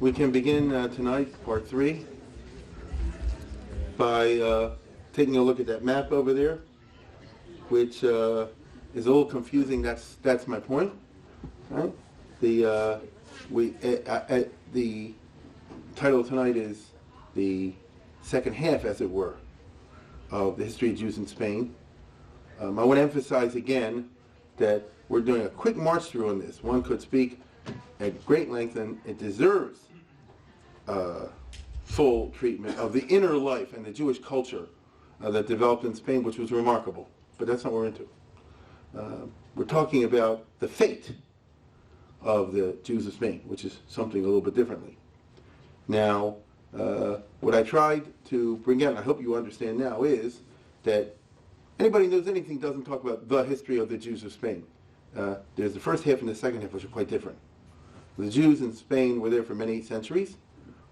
We can begin tonight, part 3, by taking a look at that map over there, which is a little confusing. That's my point. Right? The title tonight is the second half, as it were, of the history of Jews in Spain. I want to emphasize again that we're doing a quick march through on this. One could speak at great length, and it deserves full treatment of the inner life and the Jewish culture that developed in Spain, which was remarkable. But that's not what we're into. We're talking about the fate of the Jews of Spain, which is something a little bit differently. Now, what I tried to bring out, and I hope you understand now, is that anybody who knows anything doesn't talk about the history of the Jews of Spain. There's the first half and the second half, which are quite different. The Jews in Spain were there for many centuries,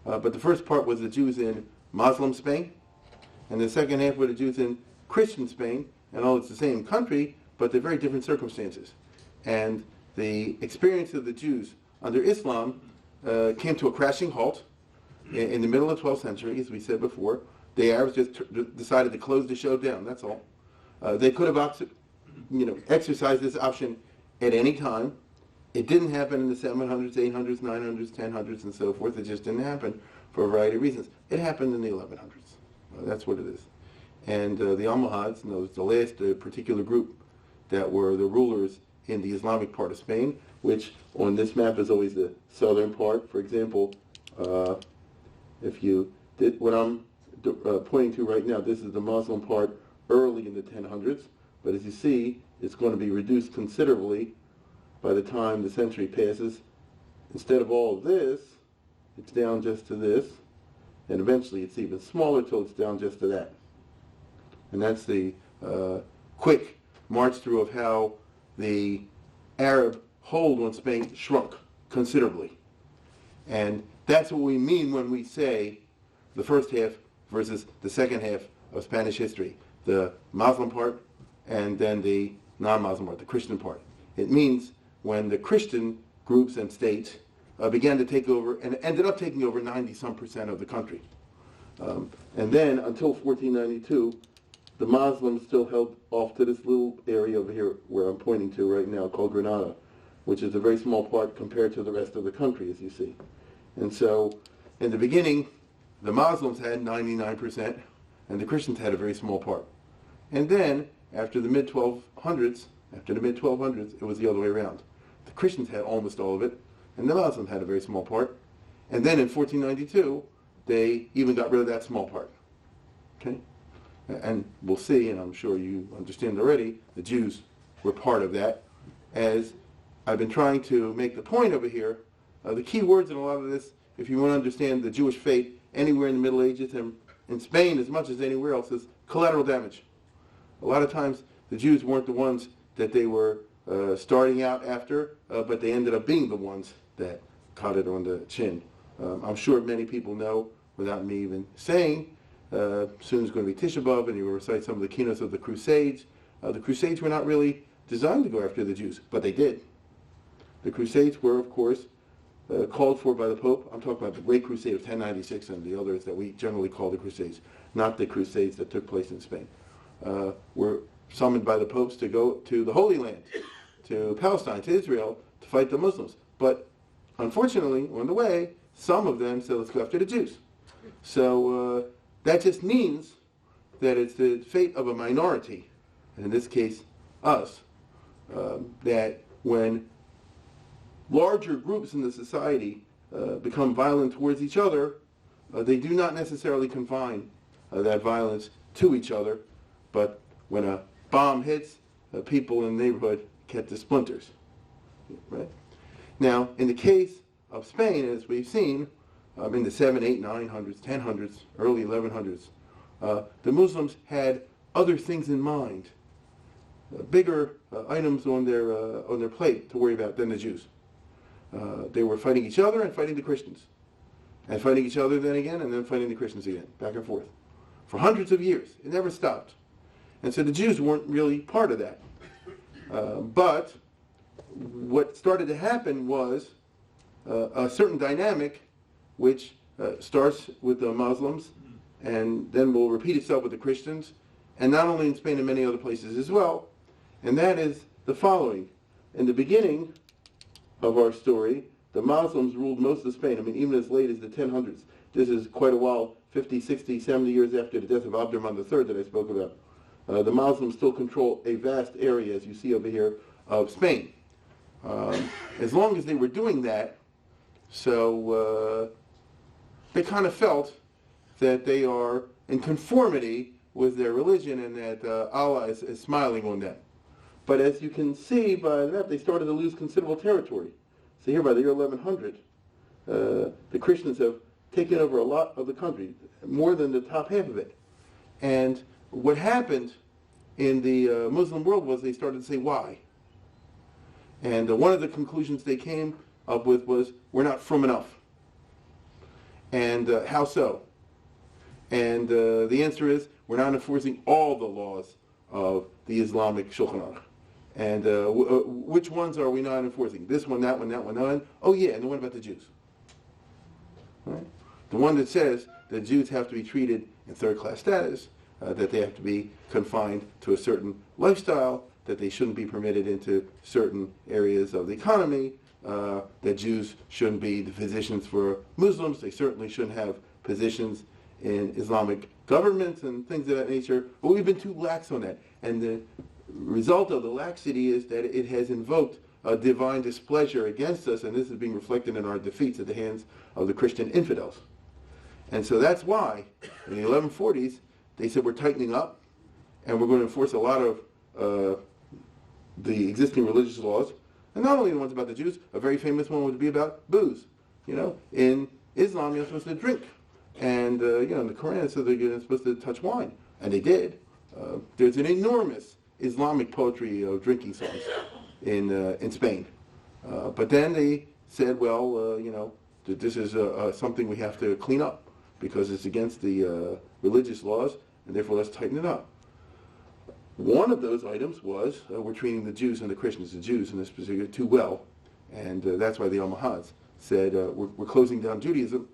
but the first part was the Jews in Muslim Spain, and the second half were the Jews in Christian Spain, and all it's the same country, but they're very different circumstances. And the experience of the Jews under Islam came to a crashing halt in the middle of the 12th century, as we said before. The Arabs just decided to close the show down, that's all. They could have exercised this option at any time. It didn't happen in the 700s, 800s, 900s, 1000s, and so forth. It just didn't happen for a variety of reasons. It happened in the 1100s. That's what it is. And the Almohads, the last particular group that were the rulers in the Islamic part of Spain, which on this map is always the southern part. For example, if you did what I'm pointing to right now, this is the Muslim part early in the 1000s. But as you see, it's going to be reduced considerably by the time the century passes. Instead of all of this, it's down just to this, and eventually it's even smaller till it's down just to that. And that's the quick march through of how the Arab hold on Spain shrunk considerably. And that's what we mean when we say the first half versus the second half of Spanish history. The Muslim part and then the non-Muslim part, the Christian part. It means when the Christian groups and states began to take over and ended up taking over 90-some% of the country. And then until 1492, the Muslims still held off to this little area over here where I'm pointing to right now called Granada, which is a very small part compared to the rest of the country, as you see. And so in the beginning, the Muslims had 99% and the Christians had a very small part. And then after the mid-1200s, it was the other way around. The Christians had almost all of it, and the Muslims had a very small part. And then in 1492, they even got rid of that small part. Okay? And we'll see, and I'm sure you understand already, the Jews were part of that. As I've been trying to make the point over here, the key words in a lot of this, if you want to understand the Jewish fate anywhere in the Middle Ages and in Spain as much as anywhere else, is collateral damage. A lot of times the Jews weren't the ones that they were starting out after, but they ended up being the ones that caught it on the chin. I'm sure many people know, without me even saying, soon is going to be Tisha B'Av, and you will recite some of the keynotes of the Crusades. The Crusades were not really designed to go after the Jews, but they did. The Crusades were, of course, called for by the Pope. I'm talking about the Great Crusade of 1096 and the others that we generally call the Crusades, not the Crusades that took place in Spain. Were summoned by the popes to go to the Holy Land, to Palestine, to Israel, to fight the Muslims. But unfortunately, on the way, some of them said, let's go after the Jews. So that just means that it's the fate of a minority, and in this case, us, that when larger groups in the society become violent towards each other, they do not necessarily confine that violence to each other, but when a bomb hits, people in the neighborhood get the splinters. Right? Now, in the case of Spain, as we've seen, in the 7, 8, 900s, 1000s, early 1100s, the Muslims had other things in mind, bigger items on their plate to worry about than the Jews. They were fighting each other and fighting the Christians, and fighting each other then again, and then fighting the Christians again, back and forth, for hundreds of years. It never stopped. And so the Jews weren't really part of that. But what started to happen was a certain dynamic which starts with the Muslims and then will repeat itself with the Christians, and not only in Spain and many other places as well. And that is the following. In the beginning of our story, the Muslims ruled most of Spain. I mean, even as late as the 1000s. This is quite a while, 50, 60, 70 years after the death of Abdurrahman III that I spoke about. The Muslims still control a vast area, as you see over here, of Spain. As long as they were doing that, so they kind of felt that they are in conformity with their religion and that Allah is smiling on them. But as you can see by that, they started to lose considerable territory. So here by the year 1100, the Christians have taken over a lot of the country, more than the top half of it. And what happened in the Muslim world was they started to say, why? And one of the conclusions they came up with was, we're not frum enough. And how so? And the answer is, we're not enforcing all the laws of the Islamic Shulchan Aruch. And which ones are we not enforcing? This one, that one, that one, that one. Oh yeah, and the one about the Jews. Right? The one that says that Jews have to be treated in third-class status, that they have to be confined to a certain lifestyle, that they shouldn't be permitted into certain areas of the economy, that Jews shouldn't be the physicians for Muslims, they certainly shouldn't have positions in Islamic governments and things of that nature. But we've been too lax on that. And the result of the laxity is that it has invoked a divine displeasure against us, and this is being reflected in our defeats at the hands of the Christian infidels. And so that's why, in the 1140s, they said we're tightening up, and we're going to enforce a lot of the existing religious laws, and not only the ones about the Jews. A very famous one would be about booze. You know, in Islam, you're supposed to drink, and in the Quran, so they're supposed to touch wine, and they did. There's an enormous Islamic poetry of drinking songs in Spain, but then they said, well, that this is something we have to clean up because it's against the religious laws, and therefore let's tighten it up. One of those items was we're treating the Jews and the Christians, the Jews in this particular, too well, and that's why the Almohads said we're closing down Judaism,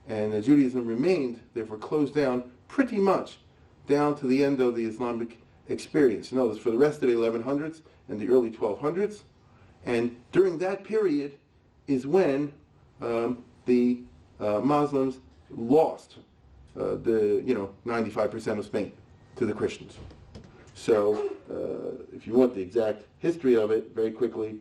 and Judaism remained therefore closed down pretty much down to the end of the Islamic experience. In other words, for the rest of the 1100s and the early 1200s, and during that period is when the Muslims lost the 95% of Spain to the Christians. So, if you want the exact history of it, very quickly,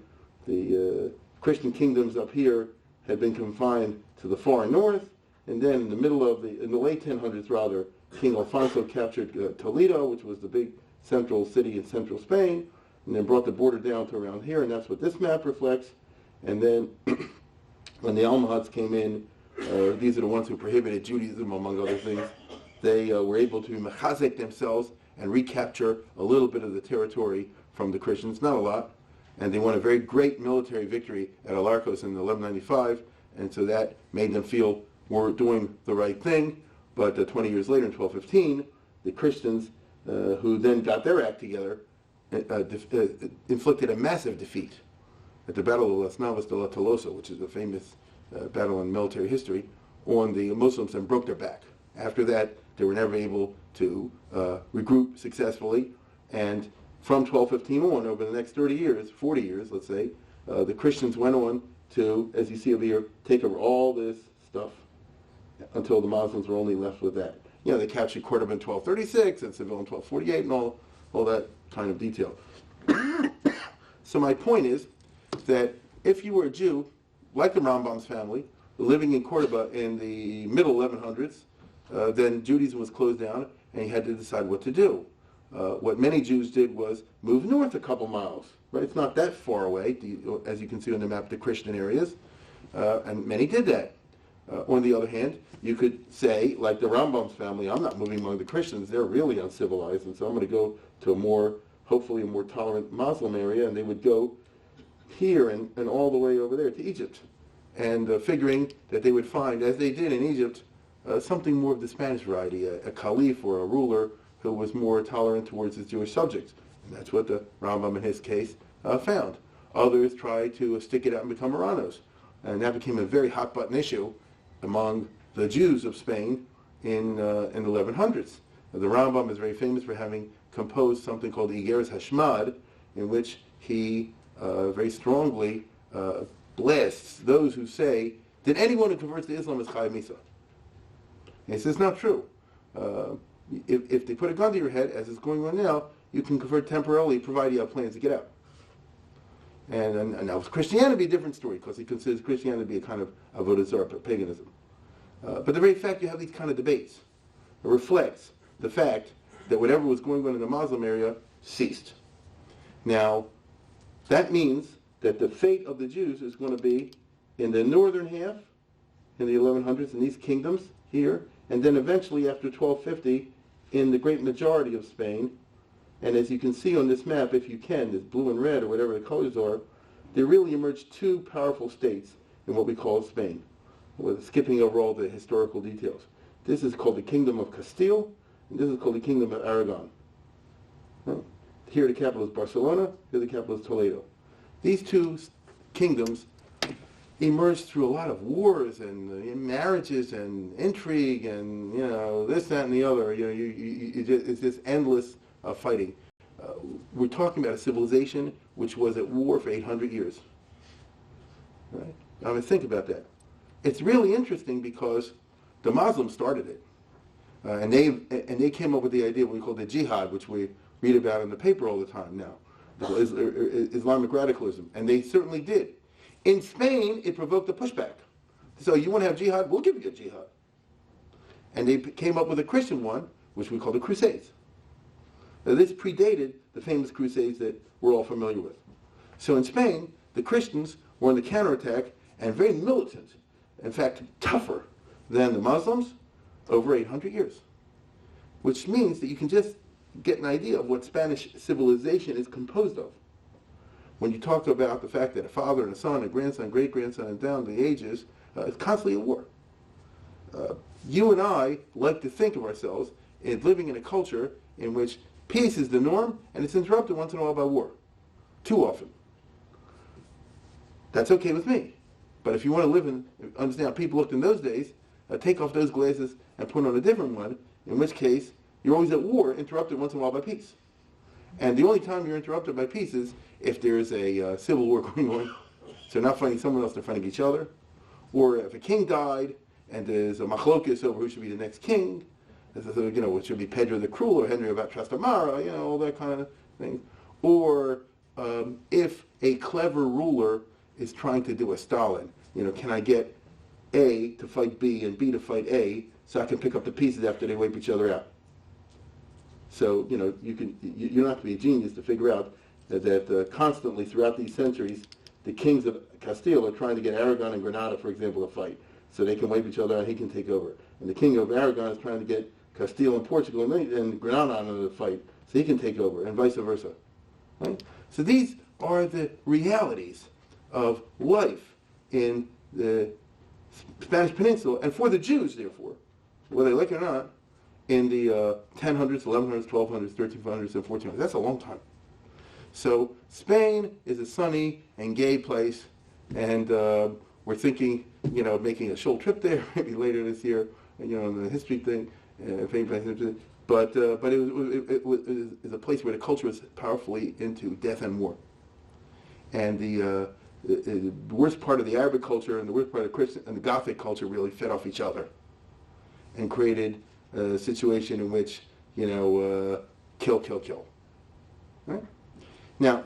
the Christian kingdoms up here had been confined to the far north, and then in the late 1000s rather, King Alfonso captured Toledo, which was the big central city in central Spain, and then brought the border down to around here, and that's what this map reflects. And then when the Almohads came in, these are the ones who prohibited Judaism, among other things. They were able to mechazek themselves and recapture a little bit of the territory from the Christians, not a lot. And they won a very great military victory at Alarcos in 1195, and so that made them feel we're doing the right thing. But 20 years later, in 1215, the Christians, who then got their act together, inflicted a massive defeat at the Battle of Las Navas de la Tolosa, which is a famous battle in military history, on the Muslims, and broke their back. After that, they were never able to regroup successfully, and from 1215 on, over the next 30 years, 40 years, let's say, the Christians went on to, as you see over here, take over all this stuff until the Muslims were only left with that. They captured Cordoba in 1236 and Seville in 1248 and all that kind of detail. So my point is that if you were a Jew, like the Rambam's family, living in Cordoba in the middle 1100s, then Judaism was closed down and you had to decide what to do. What many Jews did was move north a couple miles. Right? It's not that far away, as you can see on the map, the Christian areas, and many did that. On the other hand, you could say, like the Rambam's family, I'm not moving among the Christians, they're really uncivilized, and so I'm going to go to hopefully a more tolerant Muslim area, and they would go here and all the way over there to Egypt, and figuring that they would find, as they did in Egypt, something more of the Spanish variety, a caliph or a ruler who was more tolerant towards his Jewish subjects. And that's what the Rambam, in his case, found. Others tried to stick it out and become Marranos, and that became a very hot-button issue among the Jews of Spain in the 1100s. The Rambam is very famous for having composed something called the Igeres Hashmad, in which he very strongly blasts those who say that anyone who converts to Islam is Chayav Misa. And he says, it's not true. If they put a gun to your head, as is going on now, you can convert temporarily, provided you have plans to get out. And now with Christianity, a different story, because he considers Christianity to be a kind of avodah zarah, paganism. But the very fact you have these kind of debates, it reflects the fact that whatever was going on in the Muslim area ceased. Now, that means that the fate of the Jews is going to be in the northern half, in the 1100s, in these kingdoms here, and then eventually after 1250, in the great majority of Spain. And as you can see on this map, if you can, this blue and red, or whatever the colors are, there really emerged two powerful states in what we call Spain, with skipping over all the historical details. This is called the Kingdom of Castile, and this is called the Kingdom of Aragon. Right? Here the capital is Barcelona, here the capital is Toledo. These two kingdoms emerged through a lot of wars and marriages and intrigue and, this, that, and the other. It's this endless fighting. We're talking about a civilization which was at war for 800 years. Right? I mean, think about that. It's really interesting because the Muslims started it. And they came up with the idea of what we call the jihad, which we read about in the paper all the time now, Islamic radicalism. And they certainly did. In Spain, it provoked a pushback. So you want to have jihad? We'll give you a jihad. And they came up with a Christian one, which we call the Crusades. Now, this predated the famous Crusades that we're all familiar with. So in Spain, the Christians were on the counterattack and very militant, in fact, tougher than the Muslims over 800 years. Which means that you can just get an idea of what Spanish civilization is composed of. When you talk about the fact that a father and a son, a grandson, great-grandson, and down the ages, it's constantly at war. You and I like to think of ourselves as living in a culture in which peace is the norm, and it's interrupted once in a while by war. Too often. That's okay with me. But if you want to live in, understand how people looked in those days, take off those glasses and put on a different one, in which case you're always at war, interrupted once in a while by peace. And the only time you're interrupted by peace is if there's a civil war going on. So they're not fighting someone else, they're fighting each other. Or if a king died and there's a machlokes over who should be the next king, it should be Pedro the Cruel or Henry of Trastamara, all that kind of thing. Or if a clever ruler is trying to do a Stalin, can I get A to fight B and B to fight A so I can pick up the pieces after they wipe each other out? So, you don't have to be a genius to figure out that constantly throughout these centuries, the kings of Castile are trying to get Aragon and Granada, for example, to fight. So they can wipe each other out and he can take over. And the king of Aragon is trying to get Castile and Portugal and Granada on the fight so he can take over, and vice versa. Right? So these are the realities of life in the Spanish Peninsula, and for the Jews, therefore, whether they like it or not, in the 1000s, 1100s, 1200s, 1300s, and 1400s. That's a long time. So Spain is a sunny and gay place, and we're thinking, making a short trip there maybe later this year, in the history thing, but it was a place where the culture was powerfully into death and war. And the worst part of the Arabic culture and the worst part of Christian and the Gothic culture really fed off each other and created a situation in which, kill. Right? Now,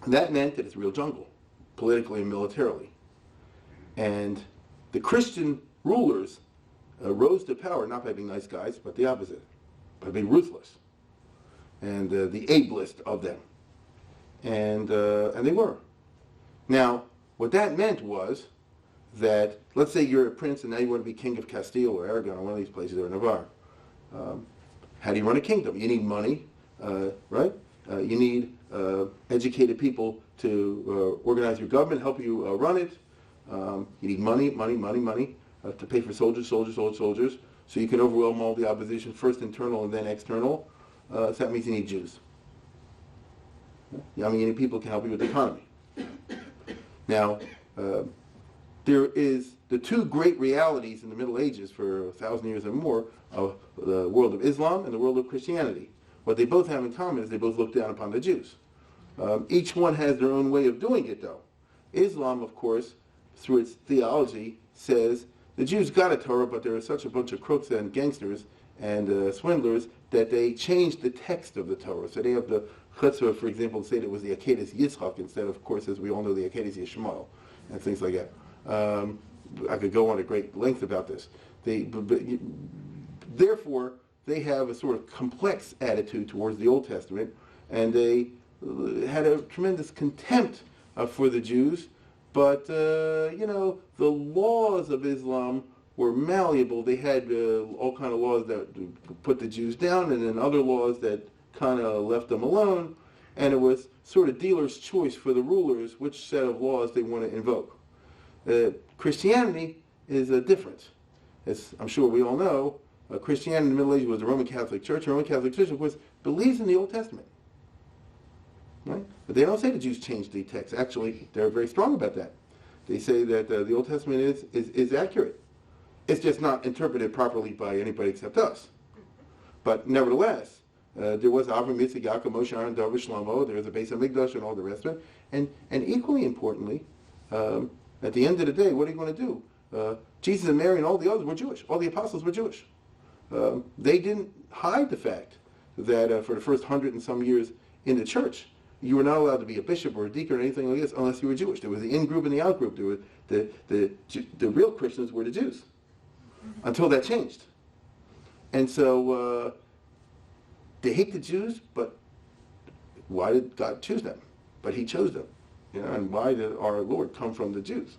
that meant that it's a real jungle, politically and militarily. And the Christian rulers rose to power not by being nice guys, but the opposite, by being ruthless and the ablest of them. And they were. Now, what that meant was that, let's say you're a prince and now you want to be king of Castile or Aragon or one of these places, or Navarre. How do you run a kingdom? You need money, right? You need educated people to organize your government, help you run it. You need money to pay for soldiers, so you can overwhelm all the opposition, first internal and then external. So that means you need Jews. You need people who can help you with the economy. Now, there is the two great realities in the Middle Ages for 1,000 years or more of the world of Islam and the world of Christianity. What they both have in common is they both look down upon the Jews. Each one has their own way of doing it, though. Islam, of course, through its theology, says the Jews got a Torah, but there are such a bunch of crooks and gangsters and swindlers that they changed the text of the Torah. So they have the chutzpah, for example, to say that it was the Akedas Yitzchak instead of course, as we all know, the Akedas Yishmael and things like that. I could go on at great length about this. Therefore, they have a sort of complex attitude towards the Old Testament, and they had a tremendous contempt for the Jews. But, the laws of Islam were malleable. They had all kind of laws that put the Jews down, and then other laws that kind of left them alone. And it was sort of dealer's choice for the rulers which set of laws they want to invoke. Christianity is different. As I'm sure we all know, Christianity in the Middle Ages was the Roman Catholic Church. The Roman Catholic Church, of course, believes in the Old Testament. Right? But they don't say the Jews changed the text. Actually, they're very strong about that. They say that the Old Testament is accurate. It's just not interpreted properly by anybody except us. But nevertheless, there was Avram, Yitzchak, Yaakov, Moshe, Aaron, David, Shlomo. There was a Beis HaMikdash and all the rest of it. And equally importantly, at the end of the day, what are you going to do? Jesus and Mary and all the others were Jewish. All the apostles were Jewish. They didn't hide the fact that for the first 100 and some years in the church, you were not allowed to be a bishop or a deacon or anything like this unless you were Jewish. There was the in-group and the out-group. There were the real Christians were the Jews until that changed. And so they hate the Jews, but why did God choose them? But he chose them. And why did our Lord come from the Jews?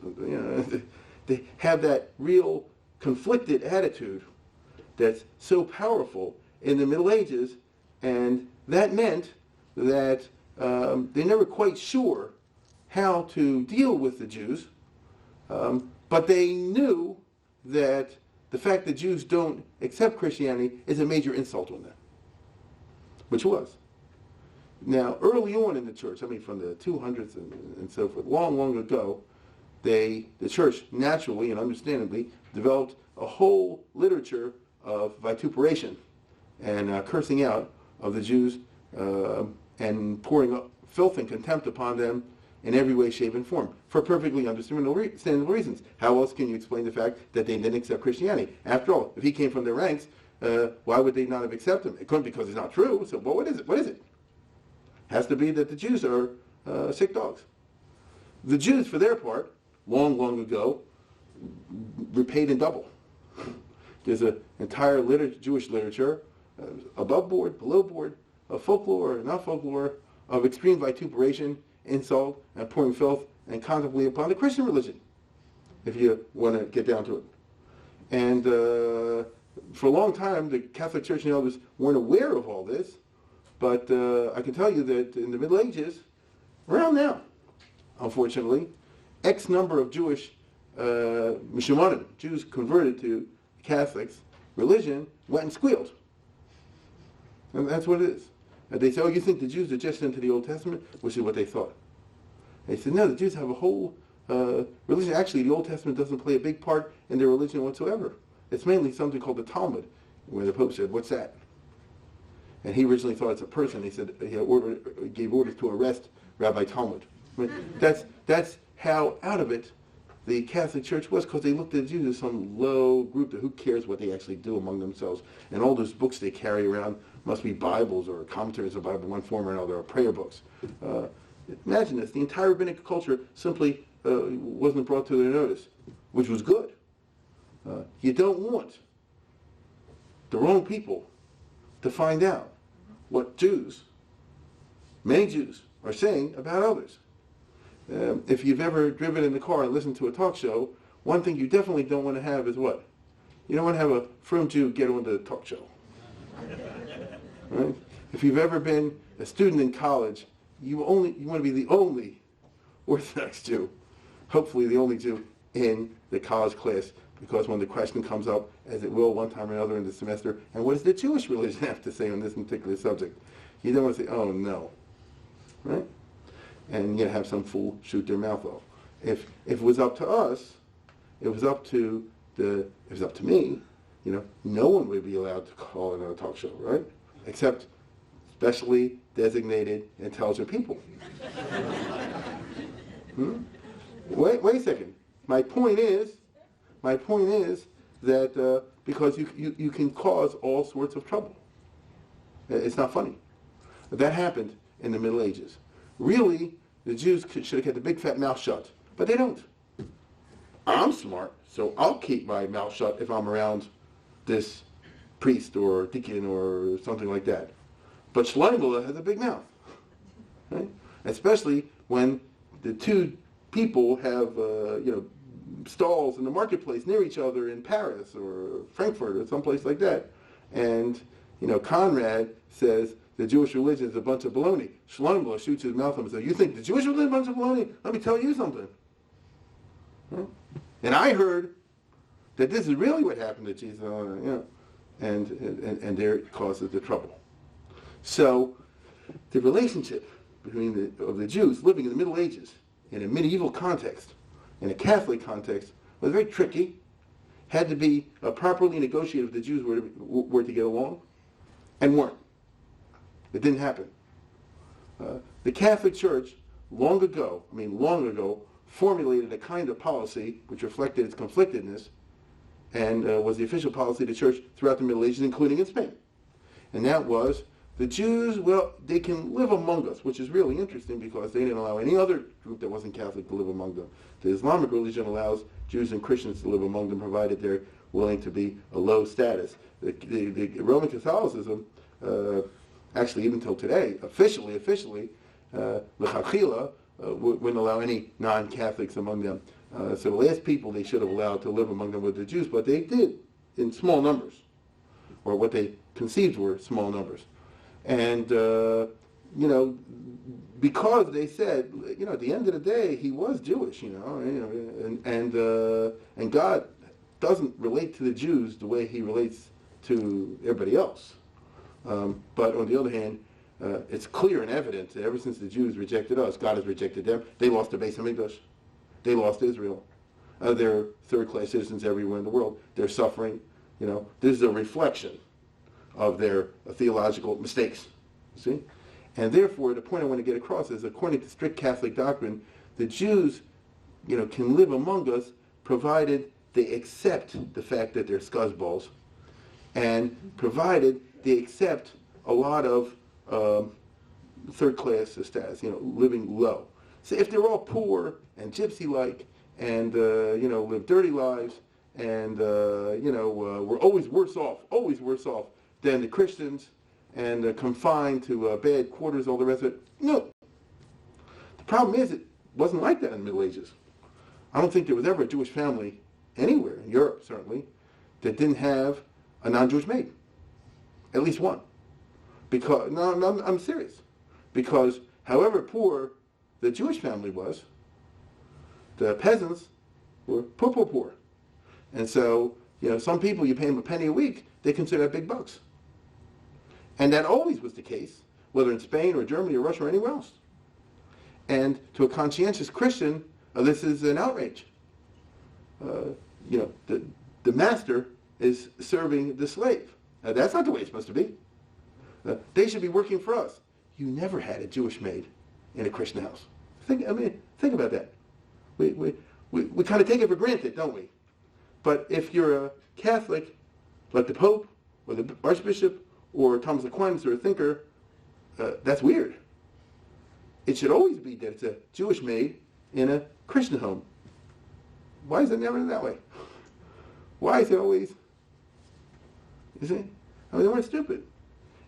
They have that real conflicted attitude that's so powerful in the Middle Ages, and that meant that they're never quite sure how to deal with the Jews, but they knew that the fact that Jews don't accept Christianity is a major insult on them, which was. Now, early on in the church, from the 200s and so forth, long ago, the church naturally and understandably developed a whole literature of vituperation and cursing out of the Jews and pouring up filth and contempt upon them in every way, shape, and form for perfectly understandable reasons. How else can you explain the fact that they didn't accept Christianity? After all, if he came from their ranks, why would they not have accepted him? It couldn't because he's not true. So, well, what is it? What is it? Has to be that the Jews are sick dogs. The Jews, for their part, long ago, repaid in double. There's an entire Jewish literature, above board, below board, of folklore, not folklore, of extreme vituperation, insult, and pouring filth and contemplating upon the Christian religion, if you want to get down to it. And for a long time, the Catholic Church and elders weren't aware of all this, but I can tell you that in the Middle Ages, around now, unfortunately, X number of Jewish Mishumanim, Jews converted to Catholics religion, went and squealed. And that's what it is. And they say, oh, you think the Jews are just into the Old Testament? Which is what they thought. They said, no, the Jews have a whole religion. Actually, the Old Testament doesn't play a big part in their religion whatsoever. It's mainly something called the Talmud, where the Pope said, what's that? And he originally thought it's a person. He said he gave orders to arrest Rabbi Talmud. That's how out of it the Catholic Church was, because they looked at the Jews as some low group that who cares what they actually do among themselves. And all those books they carry around must be Bibles or commentaries of the Bible in one form or another, or prayer books. Imagine this. The entire rabbinic culture simply wasn't brought to their notice, which was good. You don't want the wrong people to find out what Jews, many Jews, are saying about others. If you've ever driven in the car and listened to a talk show, one thing you definitely don't want to have is what? You don't want to have a frum Jew get on the talk show. Right? If you've ever been a student in college, you want to be the only Orthodox Jew, hopefully the only Jew in the college class, because when the question comes up, as it will one time or another in the semester, and what does the Jewish religion have to say on this particular subject? You don't want to say, oh no, right? And have some fool shoot their mouth off. If it was up to us, it was up to me, no one would be allowed to call it a talk show, right? Except specially designated intelligent people. Wait a second. My point is that because you can cause all sorts of trouble. It's not funny. That happened in the Middle Ages. Really, the Jews should have kept a big fat mouth shut, but they don't. I'm smart, so I'll keep my mouth shut if I'm around this priest or deacon or something like that. But Shlomo has a big mouth, right? Especially when the two people have stalls in the marketplace near each other in Paris or Frankfurt or someplace like that. And Conrad says the Jewish religion is a bunch of baloney. Shlomo shoots his mouth up and says, "You think the Jewish religion is a bunch of baloney? Let me tell you something." Huh? And I heard that this is really what happened to Jesus, and there it causes the trouble. So the relationship between the Jews living in the Middle Ages in a medieval context, in a Catholic context, was very tricky. Had to be properly negotiated if the Jews were to get along, and weren't. It didn't happen. The Catholic Church, long ago, formulated a kind of policy which reflected its conflictedness and was the official policy of the Church throughout the Middle Ages, including in Spain. And that was, the Jews, they can live among us, which is really interesting because they didn't allow any other group that wasn't Catholic to live among them. The Islamic religion allows Jews and Christians to live among them, provided they're willing to be a low status. The Roman Catholicism, actually even till today, officially, l'chachila, wouldn't allow any non-Catholics among them. So the last people they should have allowed to live among them were the Jews, but they did in small numbers, or what they conceived were small numbers. And, because they said, at the end of the day, he was Jewish, and God doesn't relate to the Jews the way he relates to everybody else. But on the other hand, it's clear and evident that ever since the Jews rejected us, God has rejected them. They lost their Beis Hamikdash. They lost Israel. They're third-class citizens everywhere in the world. They're suffering. This is a reflection of their theological mistakes. See? And therefore, the point I want to get across is, according to strict Catholic doctrine, the Jews, can live among us provided they accept the fact that they're scuzzballs, and provided they accept a lot of third-class status, living low. So if they're all poor and gypsy-like and, live dirty lives and, we're always worse off than the Christians and confined to bad quarters, all the rest of it, no. The problem is it wasn't like that in the Middle Ages. I don't think there was ever a Jewish family anywhere, in Europe certainly, that didn't have a non-Jewish maid. At least one. Because, no, I'm serious. Because however poor the Jewish family was, the peasants were poor. And so, some people, you pay them a penny a week, they consider that big bucks. And that always was the case, whether in Spain or Germany or Russia or anywhere else. And to a conscientious Christian, this is an outrage. The master is serving the slave. That's not the way it's supposed to be. They should be working for us. You never had a Jewish maid in a Christian house. Think about that. We kind of take it for granted, don't we? But if you're a Catholic, like the Pope or the Archbishop or Thomas Aquinas or a thinker, that's weird. It should always be that it's a Jewish maid in a Christian home. Why is it never that way? Why is it always? You see? They weren't stupid.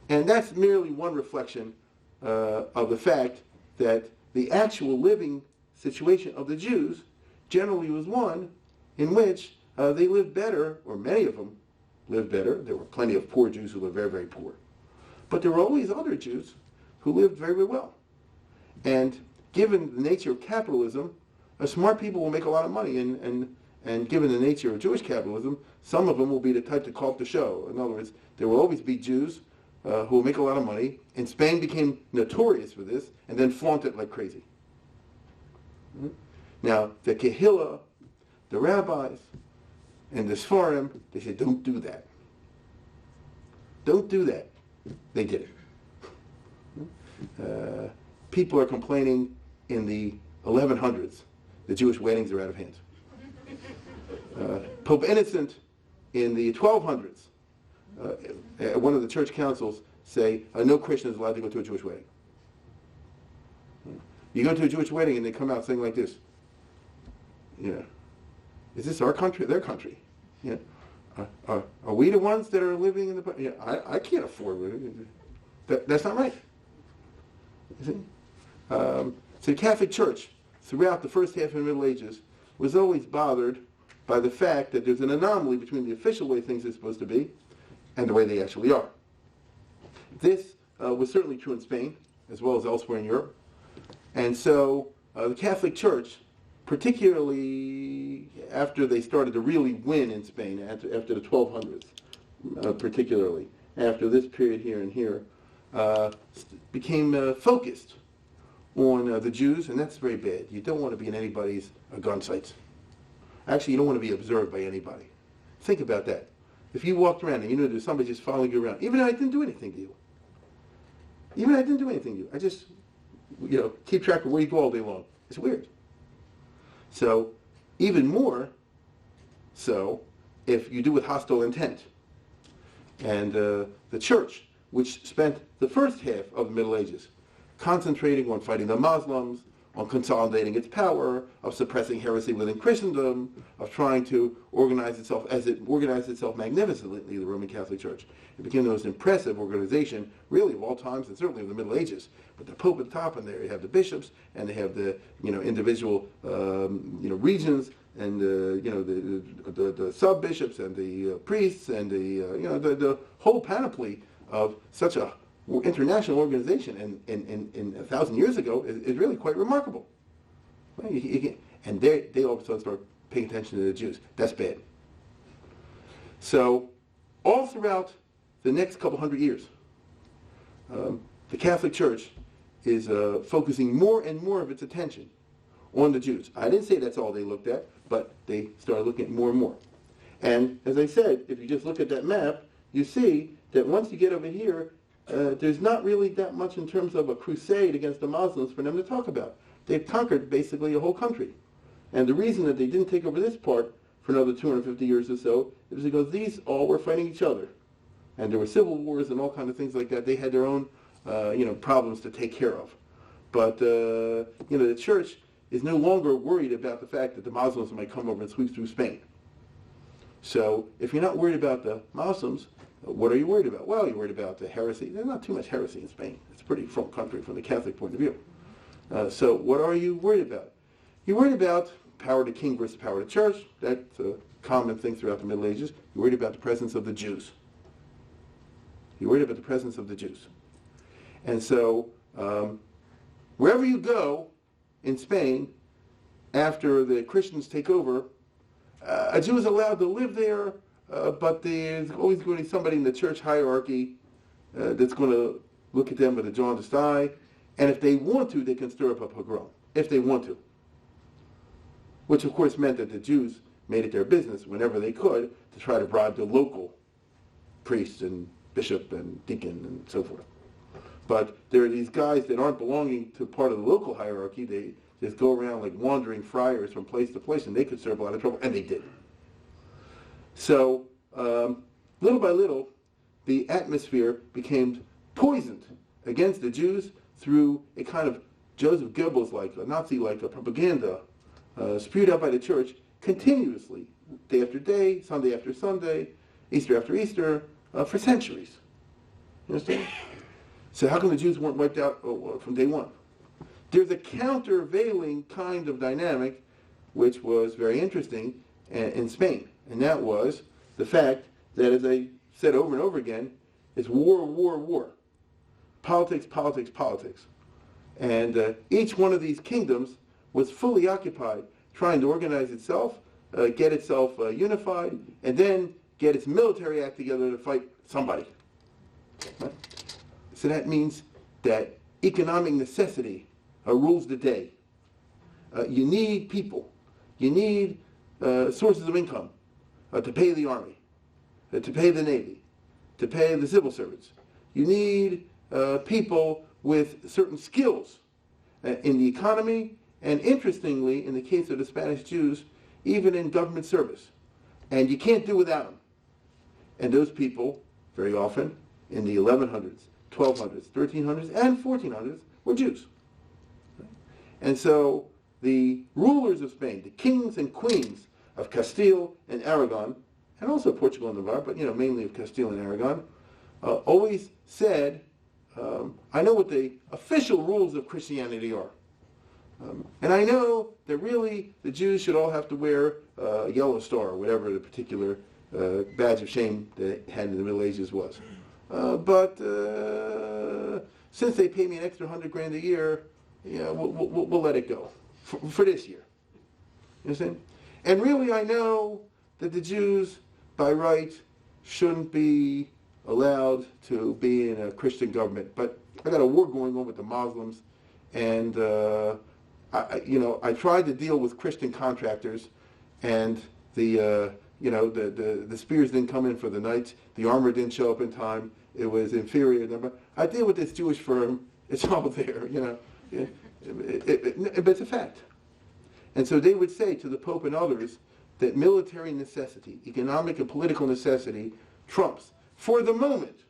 And that's merely one reflection of the fact that the actual living situation of the Jews generally was one in which they lived better, or many of them lived better. There were plenty of poor Jews who lived very, very poor. But there were always other Jews who lived very, very well. And given the nature of capitalism, smart people will make a lot of money. And given the nature of Jewish capitalism, some of them will be the type to call up the show. In other words, there will always be Jews who will make a lot of money. And Spain became notorious for this and then flaunt it like crazy. Now, the Kehillah the rabbis and the Sforim, they said, don't do that. Don't do that. They did it. People are complaining in the 1100s that Jewish weddings are out of hand. Pope Innocent in the 1200s, at one of the church councils, say no Christian is allowed to go to a Jewish wedding. You go to a Jewish wedding and they come out saying like this, is this our country, their country? Are we the ones that are living in the... I can't afford it. That's not right. You see? So the Catholic Church, throughout the first half of the Middle Ages, was always bothered by the fact that there's an anomaly between the official way things are supposed to be and the way they actually are. This was certainly true in Spain, as well as elsewhere in Europe. And so the Catholic Church, particularly after they started to really win in Spain, after the 1200s, particularly, after this period here and here, became focused on the Jews, and that's very bad. You don't want to be in anybody's gun sights. Actually, you don't want to be observed by anybody. Think about that. If you walked around and you know there's somebody just following you around, even though I didn't do anything to you, I just, keep track of where you go all day long. It's weird. So, even more so if you do with hostile intent. And the church, which spent the first half of the Middle Ages concentrating on fighting the Moslems, on consolidating its power, of suppressing heresy within Christendom, of trying to organize itself as it organized itself magnificently, the Roman Catholic Church. It became the most impressive organization, really, of all times, and certainly of the Middle Ages. But the Pope at the top, and there you have the bishops, and they have the individual regions, and the sub-bishops, and the priests, and the whole panoply of such a international organization in 1,000 years ago is really quite remarkable. And they all of a sudden start paying attention to the Jews. That's bad. So all throughout the next couple hundred years, the Catholic Church is focusing more and more of its attention on the Jews. I didn't say that's all they looked at, but they started looking at more and more. And as I said, if you just look at that map, you see that once you get over here, there's not really that much in terms of a crusade against the Muslims for them to talk about. They've conquered basically a whole country. And the reason that they didn't take over this part for another 250 years or so is because these all were fighting each other. And there were civil wars and all kinds of things like that. They had their own problems to take care of. But the church is no longer worried about the fact that the Muslims might come over and sweep through Spain. So if you're not worried about the Muslims, what are you worried about? Well, you're worried about the heresy. There's not too much heresy in Spain. It's a pretty front country from the Catholic point of view. So what are you worried about? You're worried about power to king versus power to church. That's a common thing throughout the Middle Ages. You're worried about the presence of the Jews. You're worried about the presence of the Jews. And so wherever you go in Spain, after the Christians take over, a Jew is allowed to live there, but there's always going to be somebody in the church hierarchy that's going to look at them with a jaundiced eye. And if they want to, they can stir up a pogrom, if they want to. Which, of course, meant that the Jews made it their business, whenever they could, to try to bribe the local priest and bishop and deacon and so forth. But there are these guys that aren't belonging to part of the local hierarchy. They just go around like wandering friars from place to place, and they could stir up a lot of trouble, and they did. So, little by little, the atmosphere became poisoned against the Jews through a kind of Joseph Goebbels-like, a Nazi-like propaganda spewed out by the church continuously, day after day, Sunday after Sunday, Easter after Easter, for centuries. You understand? So how come the Jews weren't wiped out from day one? There's a countervailing kind of dynamic which was very interesting in Spain, and that was the fact that, as I said over and over again, it's war, war, war. Politics, politics, politics. And each one of these kingdoms was fully occupied trying to organize itself, get itself unified, and then get its military act together to fight somebody. Right? So that means that economic necessity rules the day. You need people. You need sources of income to pay the army, to pay the navy, to pay the civil servants. You need people with certain skills in the economy, and interestingly, in the case of the Spanish Jews, even in government service. And you can't do without them. And those people, very often, in the 1100s, 1200s, 1300s, and 1400s, were Jews. And so the rulers of Spain, the kings and queens of Castile and Aragon, and also Portugal and Navarre, but mainly of Castile and Aragon, always said, I know what the official rules of Christianity are. And I know that really the Jews should all have to wear a yellow star, or whatever the particular badge of shame they had in the Middle Ages was. But since they pay me an extra $100,000 a year, we'll let it go for this year. You understand? And really, I know that the Jews, by right, shouldn't be allowed to be in a Christian government. But I got a war going on with the Moslems, and I tried to deal with Christian contractors, and the spears didn't come in for the knights. The armor didn't show up in time. It was inferior number. I deal with this Jewish firm. It's all there, but it's a fact. And so they would say to the Pope and others that military necessity, economic and political necessity, trumps, for the moment,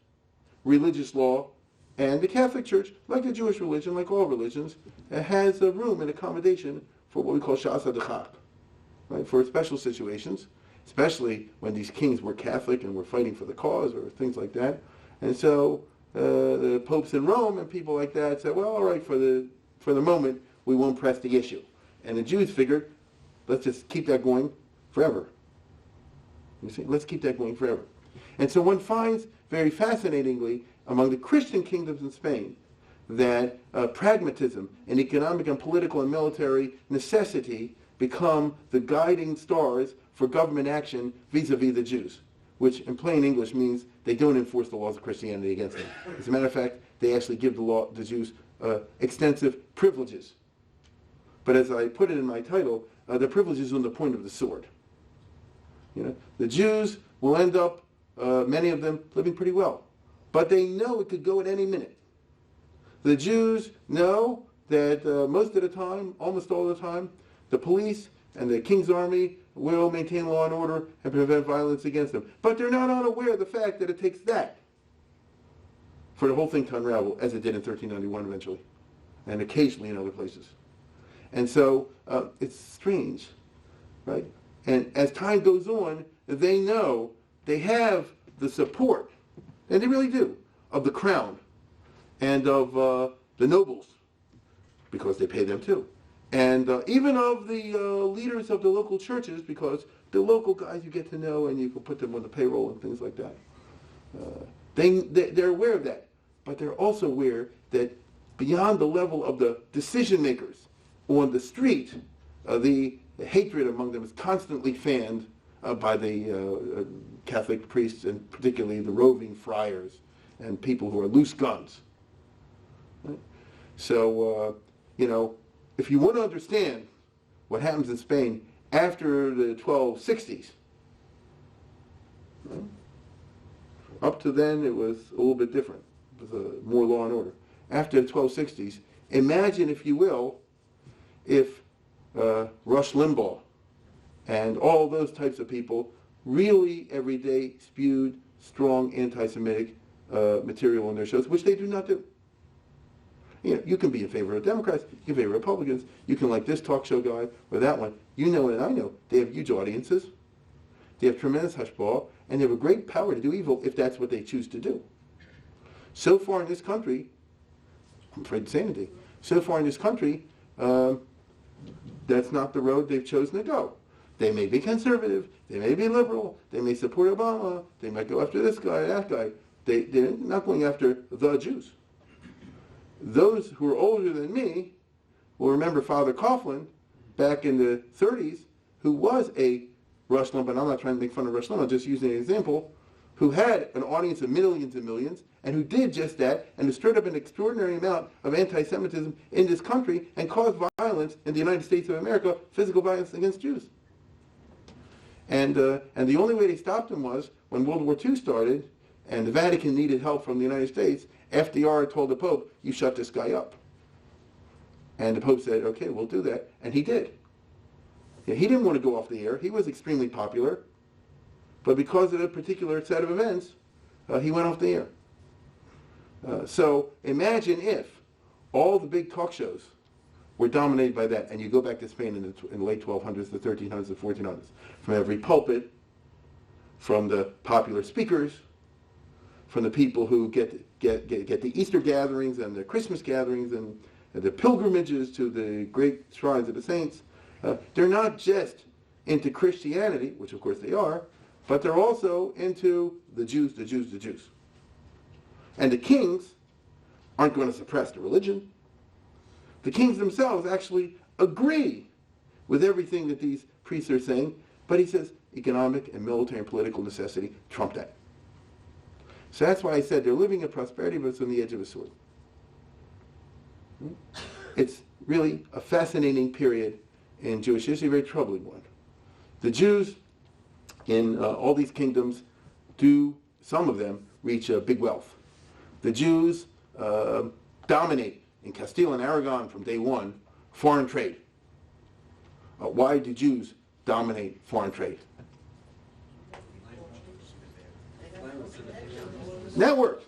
religious law. And the Catholic Church, like the Jewish religion, like all religions, has a room and accommodation for what we call shas hadachak, right? For special situations, especially when these kings were Catholic and were fighting for the cause or things like that. And so the popes in Rome and people like that said, well, all right, for the moment, we won't press the issue. And the Jews figured, let's just keep that going forever. You see, let's keep that going forever. And so one finds, very fascinatingly, among the Christian kingdoms in Spain, that pragmatism and economic and political and military necessity become the guiding stars for government action vis-a-vis the Jews, which in plain English means they don't enforce the laws of Christianity against them. As a matter of fact, they actually give the Jews extensive privileges. But as I put it in my title, the privileges on the point of the sword. The Jews will end up, many of them, living pretty well. But they know it could go at any minute. The Jews know that most of the time, almost all the time, the police and the king's army will maintain law and order and prevent violence against them. But they're not unaware of the fact that it takes that for the whole thing to unravel, as it did in 1391 eventually, and occasionally in other places. And so it's strange, right? And as time goes on, they know they have the support, and they really do, of the crown and of the nobles, because they pay them too. And even of the leaders of the local churches, because the local guys you get to know and you can put them on the payroll and things like that. They're aware of that, but they're also aware that beyond the level of the decision makers on the street, the hatred among them is constantly fanned by the Catholic priests, and particularly the roving friars and people who are loose guns. Right? So, if you want to understand what happens in Spain after the 1260s, right? Up to then it was a little bit different. It was more law and order. After the 1260s, imagine, if you will, if Rush Limbaugh and all those types of people really every day spewed strong anti-Semitic material in their shows, which they do not do. You can be in favor of Democrats, you can favor Republicans, you can like this talk show guy or that one. You know and I know they have huge audiences, they have tremendous hushball, and they have a great power to do evil if that's what they choose to do. So far in this country, I'm afraid to say anything, so far in this country, that's not the road they've chosen to go. They may be conservative, they may be liberal, they may support Obama, they might go after this guy, that guy. They're not going after the Jews. Those who are older than me will remember Father Coughlin back in the 30s, who was a Rush Limbaugh, and I'm not trying to make fun of Rush Limbaugh, just using an example, who had an audience of millions and millions, and who did just that, and who stirred up an extraordinary amount of anti-Semitism in this country and caused violence in the United States of America, physical violence against Jews. And the only way they stopped them was when World War II started and the Vatican needed help from the United States, FDR told the Pope, you shut this guy up. And the Pope said, okay, we'll do that. And he did. Yeah, he didn't want to go off the air. He was extremely popular. But because of a particular set of events, he went off the air. So imagine if all the big talk shows were dominated by that. And you go back to Spain in the late 1200s, the 1300s, the 1400s. From every pulpit, from the popular speakers, from the people who get the Easter gatherings and the Christmas gatherings and the pilgrimages to the great shrines of the saints. They're not just into Christianity, which of course they are, but they're also into the Jews, the Jews, the Jews. And the kings aren't going to suppress the religion. The kings themselves actually agree with everything that these priests are saying, but he says economic and military and political necessity trump that. So that's why I said they're living in prosperity, but it's on the edge of a sword. It's really a fascinating period in Jewish history, a very troubling one. The Jews in all these kingdoms do, some of them, reach big wealth. The Jews dominate in Castile and Aragon from day one foreign trade. Why do Jews dominate foreign trade? Network.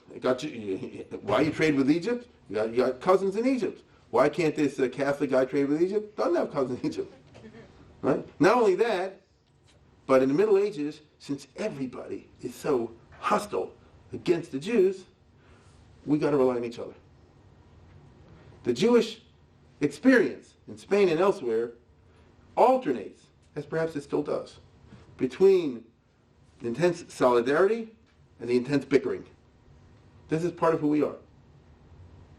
Why you trade with Egypt? You got cousins in Egypt. Why can't this Catholic guy trade with Egypt? Doesn't have cousins in Egypt. Right? Not only that, but in the Middle Ages, since everybody is so hostile against the Jews, we got to rely on each other. The Jewish experience in Spain and elsewhere alternates, as perhaps it still does, between intense solidarity and the intense bickering. This is part of who we are.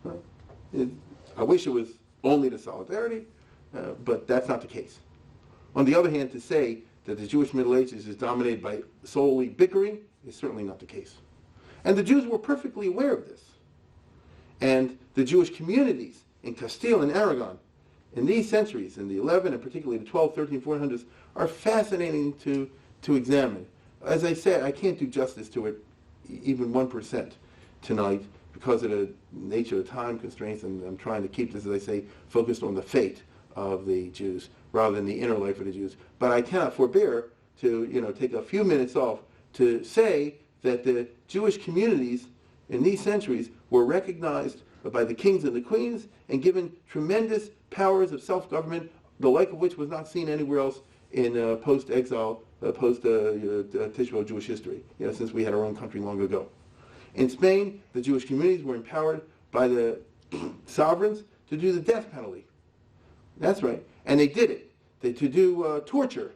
Right? I wish it was only the solidarity, but that's not the case. On the other hand, to say that the Jewish Middle Ages is dominated by solely bickering is certainly not the case. And the Jews were perfectly aware of this. And the Jewish communities in Castile and Aragon in these centuries, in the 11 and particularly the 12, 13, 1400s, are fascinating to examine. As I said, I can't do justice to it even 1% tonight because of the nature of time constraints, and I'm trying to keep this, as I say, focused on the fate of the Jews rather than the inner life of the Jews. But I cannot forbear to take a few minutes off to say that the Jewish communities in these centuries were recognized by the kings and the queens and given tremendous powers of self-government, the like of which was not seen anywhere else in post-exile, post-Tishbo Jewish history, since we had our own country long ago. In Spain, the Jewish communities were empowered by the sovereigns to do the death penalty. That's right. And they did it. To do torture,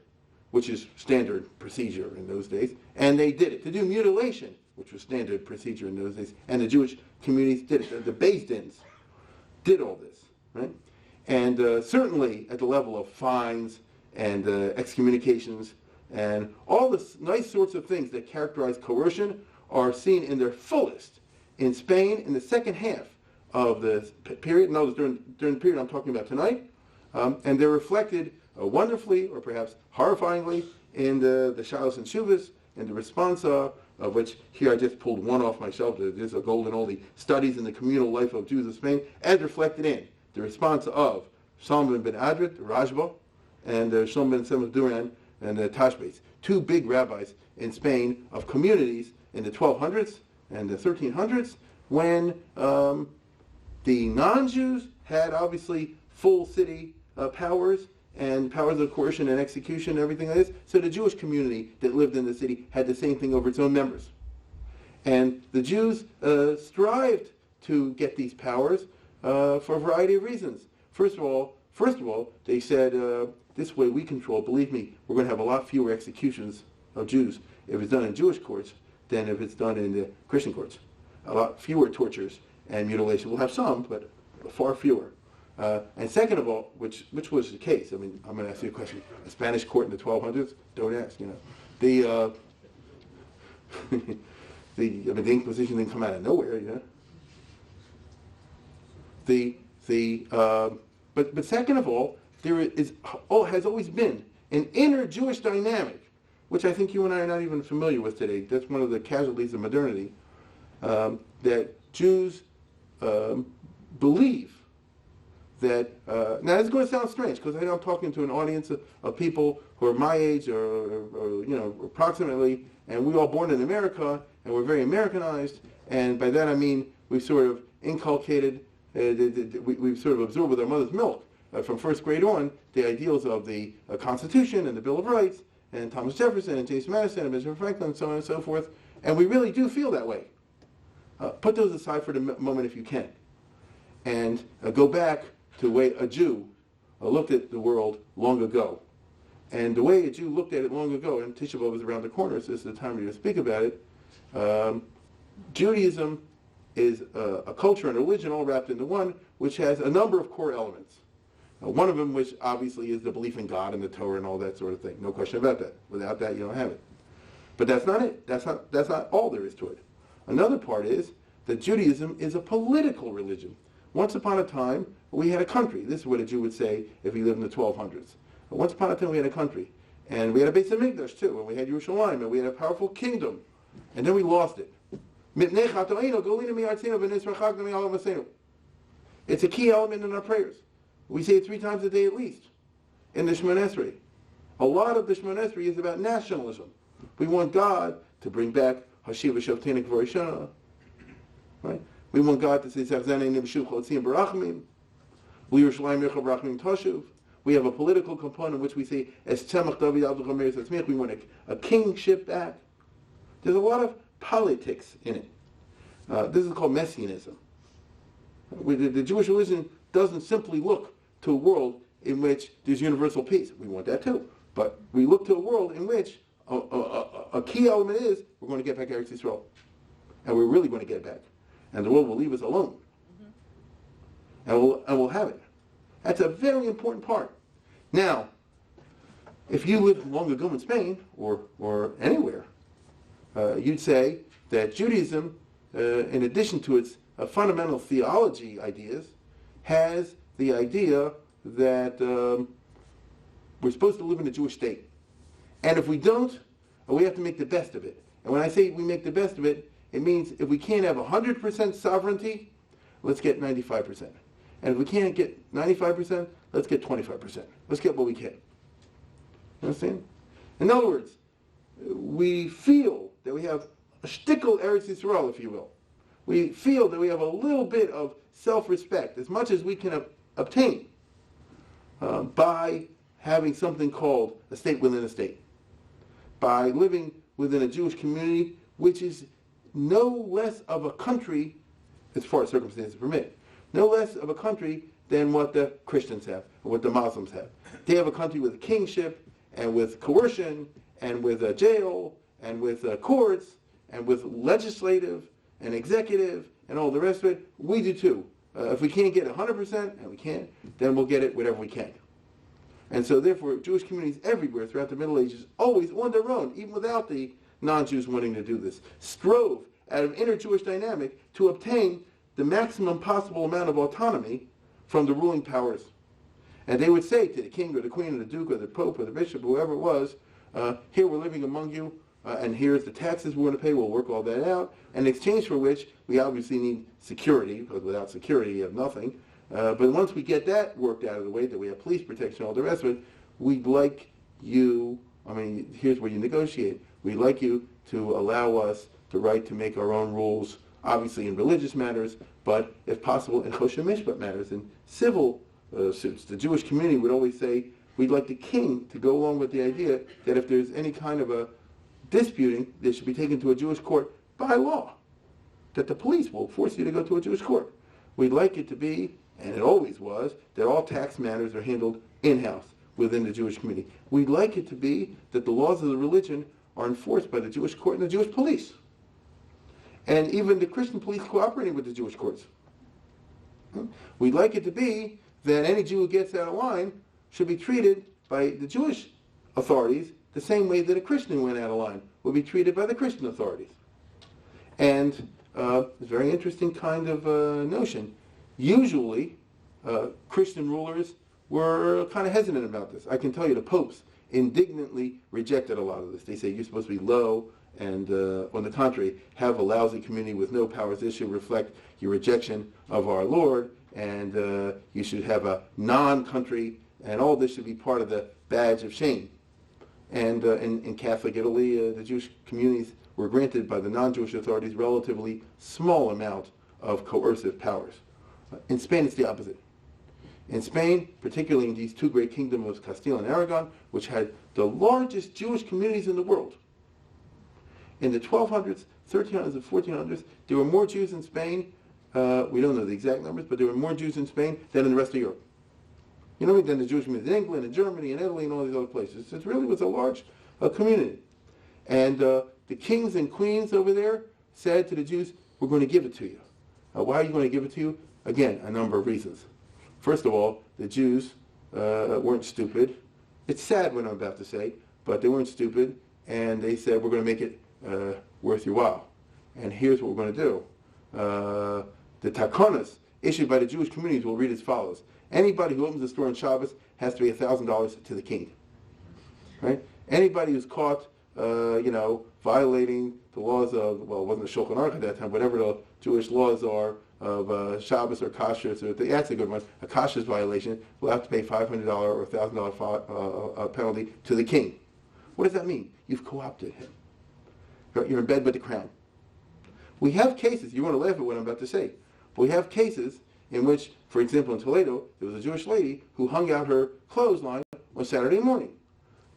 which is standard procedure in those days, and they did it. To do mutilation, which was standard procedure in those days, and the Jewish communities did it. The Beis Dins did all this, right? And certainly at the level of fines and excommunications and all the nice sorts of things that characterize coercion are seen in their fullest in Spain in the second half of the period. Notice during the period I'm talking about tonight, and they're reflected wonderfully, or perhaps horrifyingly, in the Shalos and Shuvas, and the response of which here I just pulled one off my shelf. There's a golden oldie, Studies in the Communal Life of Jews of Spain, as reflected in the response of Salman ben Adret, Rajba, and Shlomo ben Simon Duran, and Tashbetz, two big rabbis in Spain of communities in the 1200s and the 1300s, when the non-Jews had obviously full city powers and powers of coercion and execution and everything like this. So the Jewish community that lived in the city had the same thing over its own members. And the Jews strived to get these powers for a variety of reasons. First of all, they said, this way we control, believe me, we're going to have a lot fewer executions of Jews if it's done in Jewish courts than if it's done in the Christian courts. A lot fewer tortures and mutilation. We'll have some, but far fewer. And second of all, which was the case, I mean, I'm going to ask you a question. A Spanish court in the 1200s? Don't ask, The the Inquisition didn't come out of nowhere, But second of all, there has always been an inner Jewish dynamic which I think you and I are not even familiar with today. That's one of the casualties of modernity, that Jews believe that, now this is going to sound strange because I know I'm talking to an audience of people who are my age or approximately, and we were all born in America and we're very Americanized, and by that I mean we've sort of inculcated, we've sort of absorbed with our mother's milk from first grade on the ideals of the Constitution and the Bill of Rights and Thomas Jefferson and James Madison and Benjamin Franklin and so on and so forth, and we really do feel that way. Put those aside for the moment if you can, and go back to the way a Jew looked at the world long ago. And the way a Jew looked at it long ago, and Tisha B'Av is around the corner, so this is the time to speak about it. Judaism is a culture and a religion all wrapped into one, which has a number of core elements. One of them, which obviously is the belief in God and the Torah and all that sort of thing. No question about that. Without that, you don't have it. But that's not it. That's not all there is to it. Another part is that Judaism is a political religion. Once upon a time, we had a country. This is what a Jew would say if he lived in the 1200s. Once upon a time, we had a country. And we had a Beis HaMikdash too, and we had Yerushalayim, and we had a powerful kingdom. And then we lost it. It's a key element in our prayers. We say it 3 times a day at least in the Shemoneh Esrei. A lot of the Shemoneh Esrei is about nationalism. We want God to bring back Hashiva Shavteinik V'Rishana. Right? We want God to say Zachzanei Nibshuch Chotzim Barachmim. L'Yerushalayim Yechav Barachmim Toshuv. We have a political component in which we say Es Tzemach David Al Chamer Tzmich. We want a kingship back. There's a lot of politics in it. This is called Messianism. The Jewish religion doesn't simply look to a world in which there's universal peace. We want that too. But we look to a world in which a key element is we're going to get back Eretz Yisrael. And we're really going to get it back. And the world will leave us alone. Mm-hmm. And we'll have it. That's a very important part. Now, if you lived long ago in Spain or anywhere, you'd say that Judaism, in addition to its fundamental theology ideas, has the idea that we're supposed to live in a Jewish state. And if we don't, we have to make the best of it. And when I say we make the best of it, it means if we can't have 100% sovereignty, let's get 95%. And if we can't get 95%, let's get 25%. Let's get what we can. You understand? In other words, we feel that we have a shtickle Eretz Yisrael, if you will. We feel that we have a little bit of self-respect, as much as we can obtain by having something called a state within a state, by living within a Jewish community, which is no less of a country, as far as circumstances permit, no less of a country than what the Christians have, or what the Muslims have. They have a country with a kingship, and with coercion, and with a jail, and with courts, and with legislative and executive, and all the rest of it. We do too. If we can't get 100%, and we can't, then we'll get it whatever we can. And so therefore, Jewish communities everywhere throughout the Middle Ages, always on their own, even without the non-Jews wanting to do this, strove out of inter-Jewish dynamic to obtain the maximum possible amount of autonomy from the ruling powers. And they would say to the king or the queen or the duke or the pope or the bishop, whoever it was, here we're living among you, and here's the taxes we're going to pay, we'll work all that out, in exchange for which we obviously need security, because without security you have nothing. But once we get that worked out of the way, that we have police protection, all the rest of it, we'd like you, here's where you negotiate, we'd like you to allow us the right to make our own rules, obviously in religious matters, but if possible in Choshen Mishpat matters, in civil suits. The Jewish community would always say, we'd like the king to go along with the idea that if there's any kind of a disputing, they should be taken to a Jewish court by law, that the police will force you to go to a Jewish court. We'd like it to be, and it always was, that all tax matters are handled in-house within the Jewish community. We'd like it to be that the laws of the religion are enforced by the Jewish court and the Jewish police. And even the Christian police cooperating with the Jewish courts. We'd like it to be that any Jew who gets out of line should be treated by the Jewish authorities the same way that a Christian who went out of line would be treated by the Christian authorities. And it's a very interesting kind of notion. Usually, Christian rulers were kind of hesitant about this. I can tell you the popes indignantly rejected a lot of this. They say you're supposed to be low, and on the contrary, have a lousy community with no powers. This should reflect your rejection of our Lord, and you should have a non-country, and all this should be part of the badge of shame. And in Catholic Italy, the Jewish communities were granted by the non-Jewish authorities relatively small amount of coercive powers. In Spain, it's the opposite. In Spain, particularly in these two great kingdoms of Castile and Aragon, which had the largest Jewish communities in the world, in the 1200s, 1300s, and 1400s, there were more Jews in Spain, we don't know the exact numbers, but there were more Jews in Spain than in the rest of Europe. You know, than the Jewish communities in England and Germany and Italy and all these other places. It really was a large community. And the kings and queens over there said to the Jews, we're going to give it to you. Why are you going to give it to you? Again, a number of reasons. First of all, the Jews weren't stupid. It's sad what I'm about to say, but they weren't stupid, and they said, we're going to make it worth your while. And here's what we're going to do. The takonas issued by the Jewish communities will read as follows. Anybody who opens a store on Shabbos has to pay $1,000 to the king. Right? Anybody who's caught, violating the laws of, well, it wasn't the Shulchan Aruch at that time, whatever the Jewish laws are of Shabbos or kashrus, or that's a good one, a kashrus violation, will have to pay $500 or $1,000 penalty to the king. What does that mean? You've co-opted him. You're in bed with the crown. We have cases, you want to laugh at what I'm about to say, but we have cases in which, for example, in Toledo, there was a Jewish lady who hung out her clothesline on Saturday morning.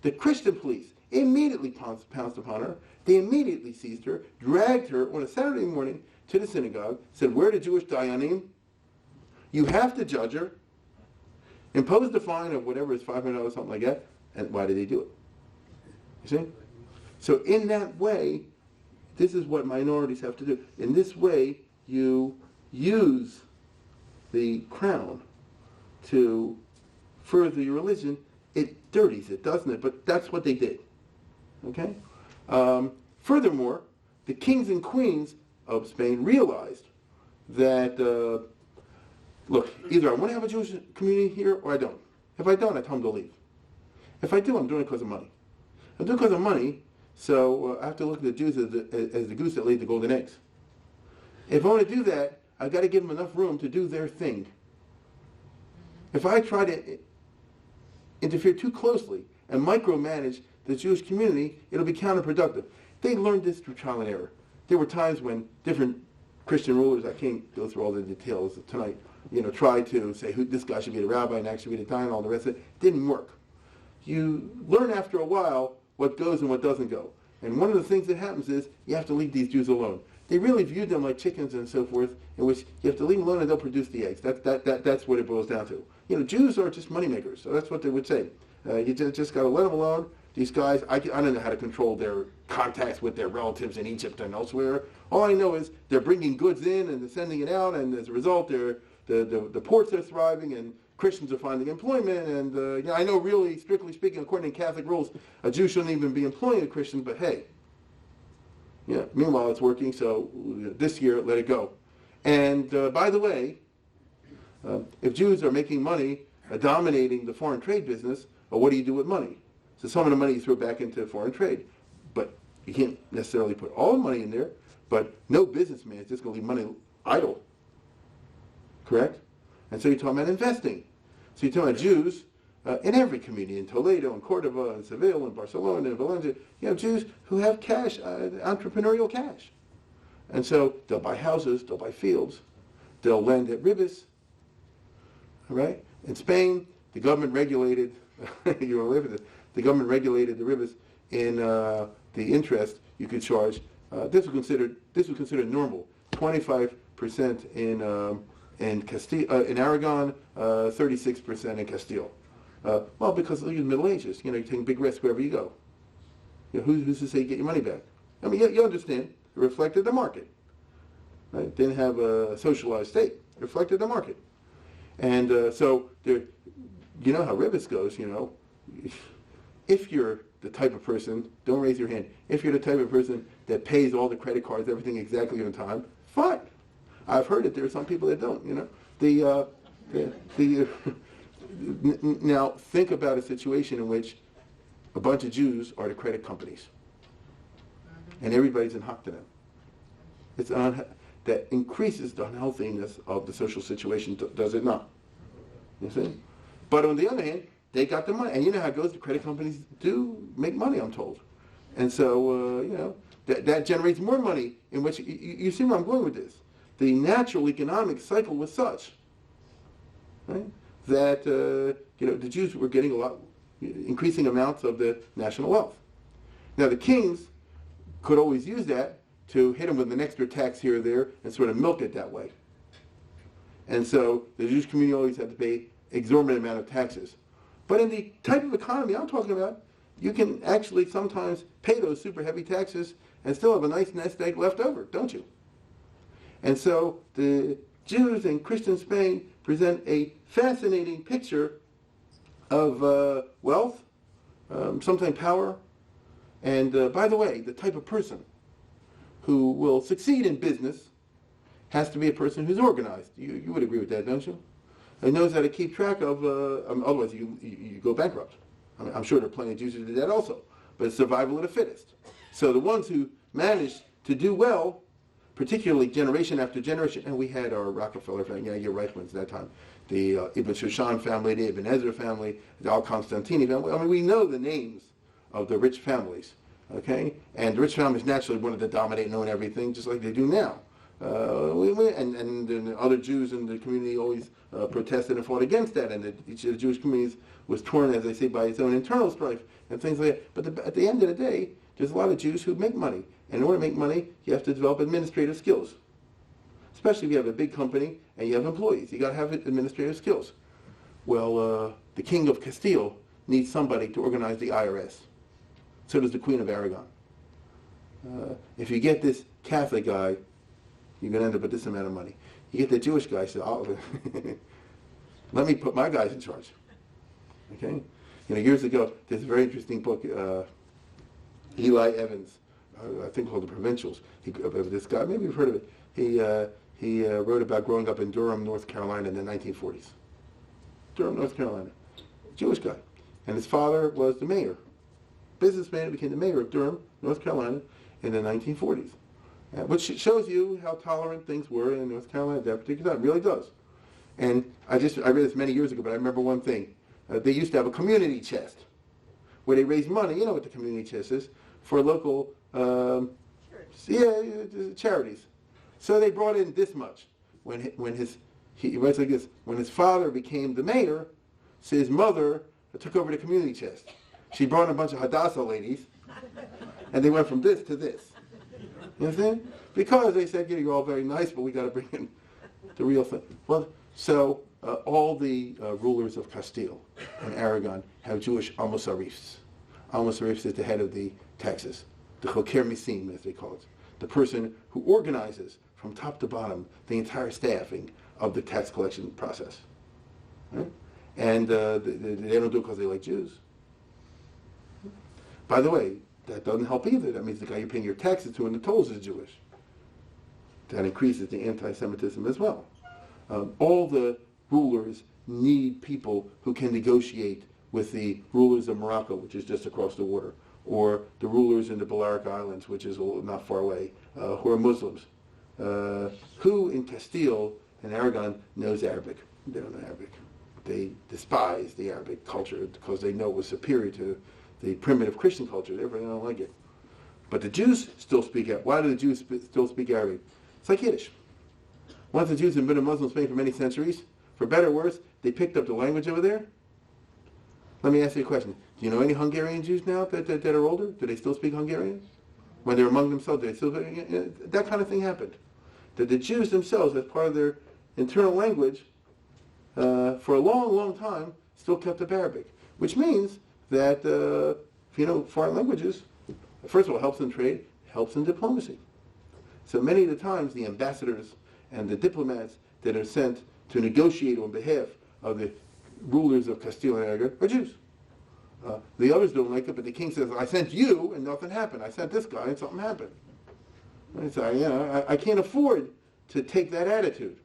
The Christian police immediately pounced upon her. They immediately seized her, dragged her on a Saturday morning to the synagogue, said, where are the Jewish dayanim? You have to judge her, imposed a fine of whatever is $500, something like that. And why did they do it? You see? So in that way, this is what minorities have to do. In this way, you use the crown to further your religion. It dirties it, doesn't it? But that's what they did. Okay? Furthermore, the kings and queens of Spain realized that, look, either I want to have a Jewish community here or I don't. If I don't, I tell them to leave. If I do, I'm doing it because of money. I'm doing it because of money, so I have to look at the Jews as the goose that laid the golden eggs. If I want to do that, I've got to give them enough room to do their thing. If I try to interfere too closely and micromanage the Jewish community, it'll be counterproductive. They learned this through trial and error. There were times when different Christian rulers, I can't go through all the details tonight, tried to say who this guy should be the rabbi and actually be the dayan and all the rest of it. Didn't work. You learn after a while what goes and what doesn't go. And one of the things that happens is you have to leave these Jews alone. They really viewed them like chickens and so forth, in which you have to leave them alone and they'll produce the eggs. That's what it boils down to. Jews are just moneymakers, so that's what they would say. You just got to let them alone. These guys, I don't know how to control their contacts with their relatives in Egypt and elsewhere. All I know is they're bringing goods in and they're sending it out, and as a result, the ports are thriving and Christians are finding employment. And I know, really, strictly speaking, according to Catholic rules, a Jew shouldn't even be employing a Christian, but hey, meanwhile it's working, so this year, let it go. And by the way, if Jews are making money, dominating the foreign trade business, what do you do with money? So some of the money you throw back into foreign trade. But you can't necessarily put all the money in there, but no businessman is just going to leave money idle. Correct? And so you're talking about investing. So you're talking about Jews in every community, in Toledo, in Cordova, in Seville, in Barcelona, in Valencia. You have Jews who have cash, entrepreneurial cash. And so they'll buy houses, they'll buy fields, they'll lend at ribis. All right? In Spain, the government regulated, you want to live with it, the government regulated the ribis in the interest you could charge. This was considered normal. 25% in Castile, in Aragon, 36% in Castile. Well, because you're in the Middle Ages, you're taking big risks wherever you go. Who's to say you get your money back? I mean, you understand. It reflected the market. Right? It didn't have a socialized state. It reflected the market. And so there, you know how ribis goes. If you're the type of person, don't raise your hand. If you're the type of person that pays all the credit cards, everything exactly on time, fine. I've heard that there are some people that don't. Now think about a situation in which a bunch of Jews are the credit companies. And everybody's in hock to them. That increases the unhealthiness of the social situation, does it not? You see? But on the other hand, they got the money. And you know how it goes, the credit companies do make money, I'm told. And so, that generates more money, in which, you see where I'm going with this. The natural economic cycle was such, right, that, the Jews were getting increasing amounts of the national wealth. Now the kings could always use that to hit them with an extra tax here or there and sort of milk it that way. And so the Jewish community always had to pay exorbitant amount of taxes. But in the type of economy I'm talking about, you can actually sometimes pay those super heavy taxes and still have a nice nest egg left over, don't you? And so the Jews in Christian Spain present a fascinating picture of wealth, sometimes power, and by the way, the type of person who will succeed in business has to be a person who's organized. You would agree with that, don't you? And knows how to keep track of, otherwise you go bankrupt. I mean, I'm sure there are plenty of Jews who do that also, but it's survival of the fittest. So the ones who managed to do well, particularly generation after generation, and we had our Rockefeller family, your Reichmans at that time, the Ibn Shushan family, the Ibn Ezra family, the Al-Constantini family. I mean, we know the names of the rich families, okay? And the rich families naturally wanted to dominate and own everything, just like they do now. And other Jews in the community always protested and fought against that, and each of the Jewish communities was torn, as they say, by its own internal strife and things like that. But at the end of the day, there's a lot of Jews who make money. And in order to make money, you have to develop administrative skills. Especially if you have a big company and you have employees. You got to have administrative skills. Well, the King of Castile needs somebody to organize the IRS. So does the Queen of Aragon. If you get this Catholic guy, you're going to end up with this amount of money. You get the Jewish guy, so let me put my guys in charge. Okay? Years ago, there's a very interesting book, Eli Evans, I think called The Provincials. This guy, maybe you've heard of it. He wrote about growing up in Durham, North Carolina in the 1940s. Durham, North Carolina. Jewish guy. And his father was the mayor. Businessman who became the mayor of Durham, North Carolina in the 1940s. Which shows you how tolerant things were in North Carolina at that particular time. It really does. And I read this many years ago, but I remember one thing. They used to have a community chest where they raised money, you know what the community chest is, for local charities. So they brought in this much. He writes like this, when his father became the mayor, so his mother took over the community chest. She brought in a bunch of Hadassah ladies, and they went from this to this. You understand? Because they said, you're all very nice, but we got to bring in the real thing. Well, so all the rulers of Castile and Aragon have Jewish almosarifs. Almosarifs is the head of the taxes, the choker misim, as they call it, the person who organizes from top to bottom the entire staffing of the tax collection process. Right? And they don't do it because they like Jews. By the way, that doesn't help either. That means the guy you're paying your taxes to and the tolls is Jewish. That increases the anti-Semitism as well. All the rulers need people who can negotiate with the rulers of Morocco, which is just across the water, or the rulers in the Balearic Islands, which is not far away, who are Muslims. Who in Castile and Aragon knows Arabic? They don't know Arabic. They despise the Arabic culture because they know it was superior to the primitive Christian culture. Therefore, they don't like it. But the Jews still speak Arabic. Why do the Jews still speak Arabic? It's like Yiddish. Once the Jews have been in Muslim Spain for many centuries, for better or worse, they picked up the language over there. Let me ask you a question. Do you know any Hungarian Jews now that are older? Do they still speak Hungarian? When they're among themselves, they still that kind of thing happened. That the Jews themselves, as part of their internal language, for a long, long time, still kept up Arabic. Which means that, if you know foreign languages, first of all, helps in trade, helps in diplomacy. So many of the times, the ambassadors and the diplomats that are sent to negotiate on behalf of the rulers of Castile and Aragon are Jews. The others don't like it, but the king says, I sent you and nothing happened. I sent this guy and something happened. And so, I can't afford to take that attitude.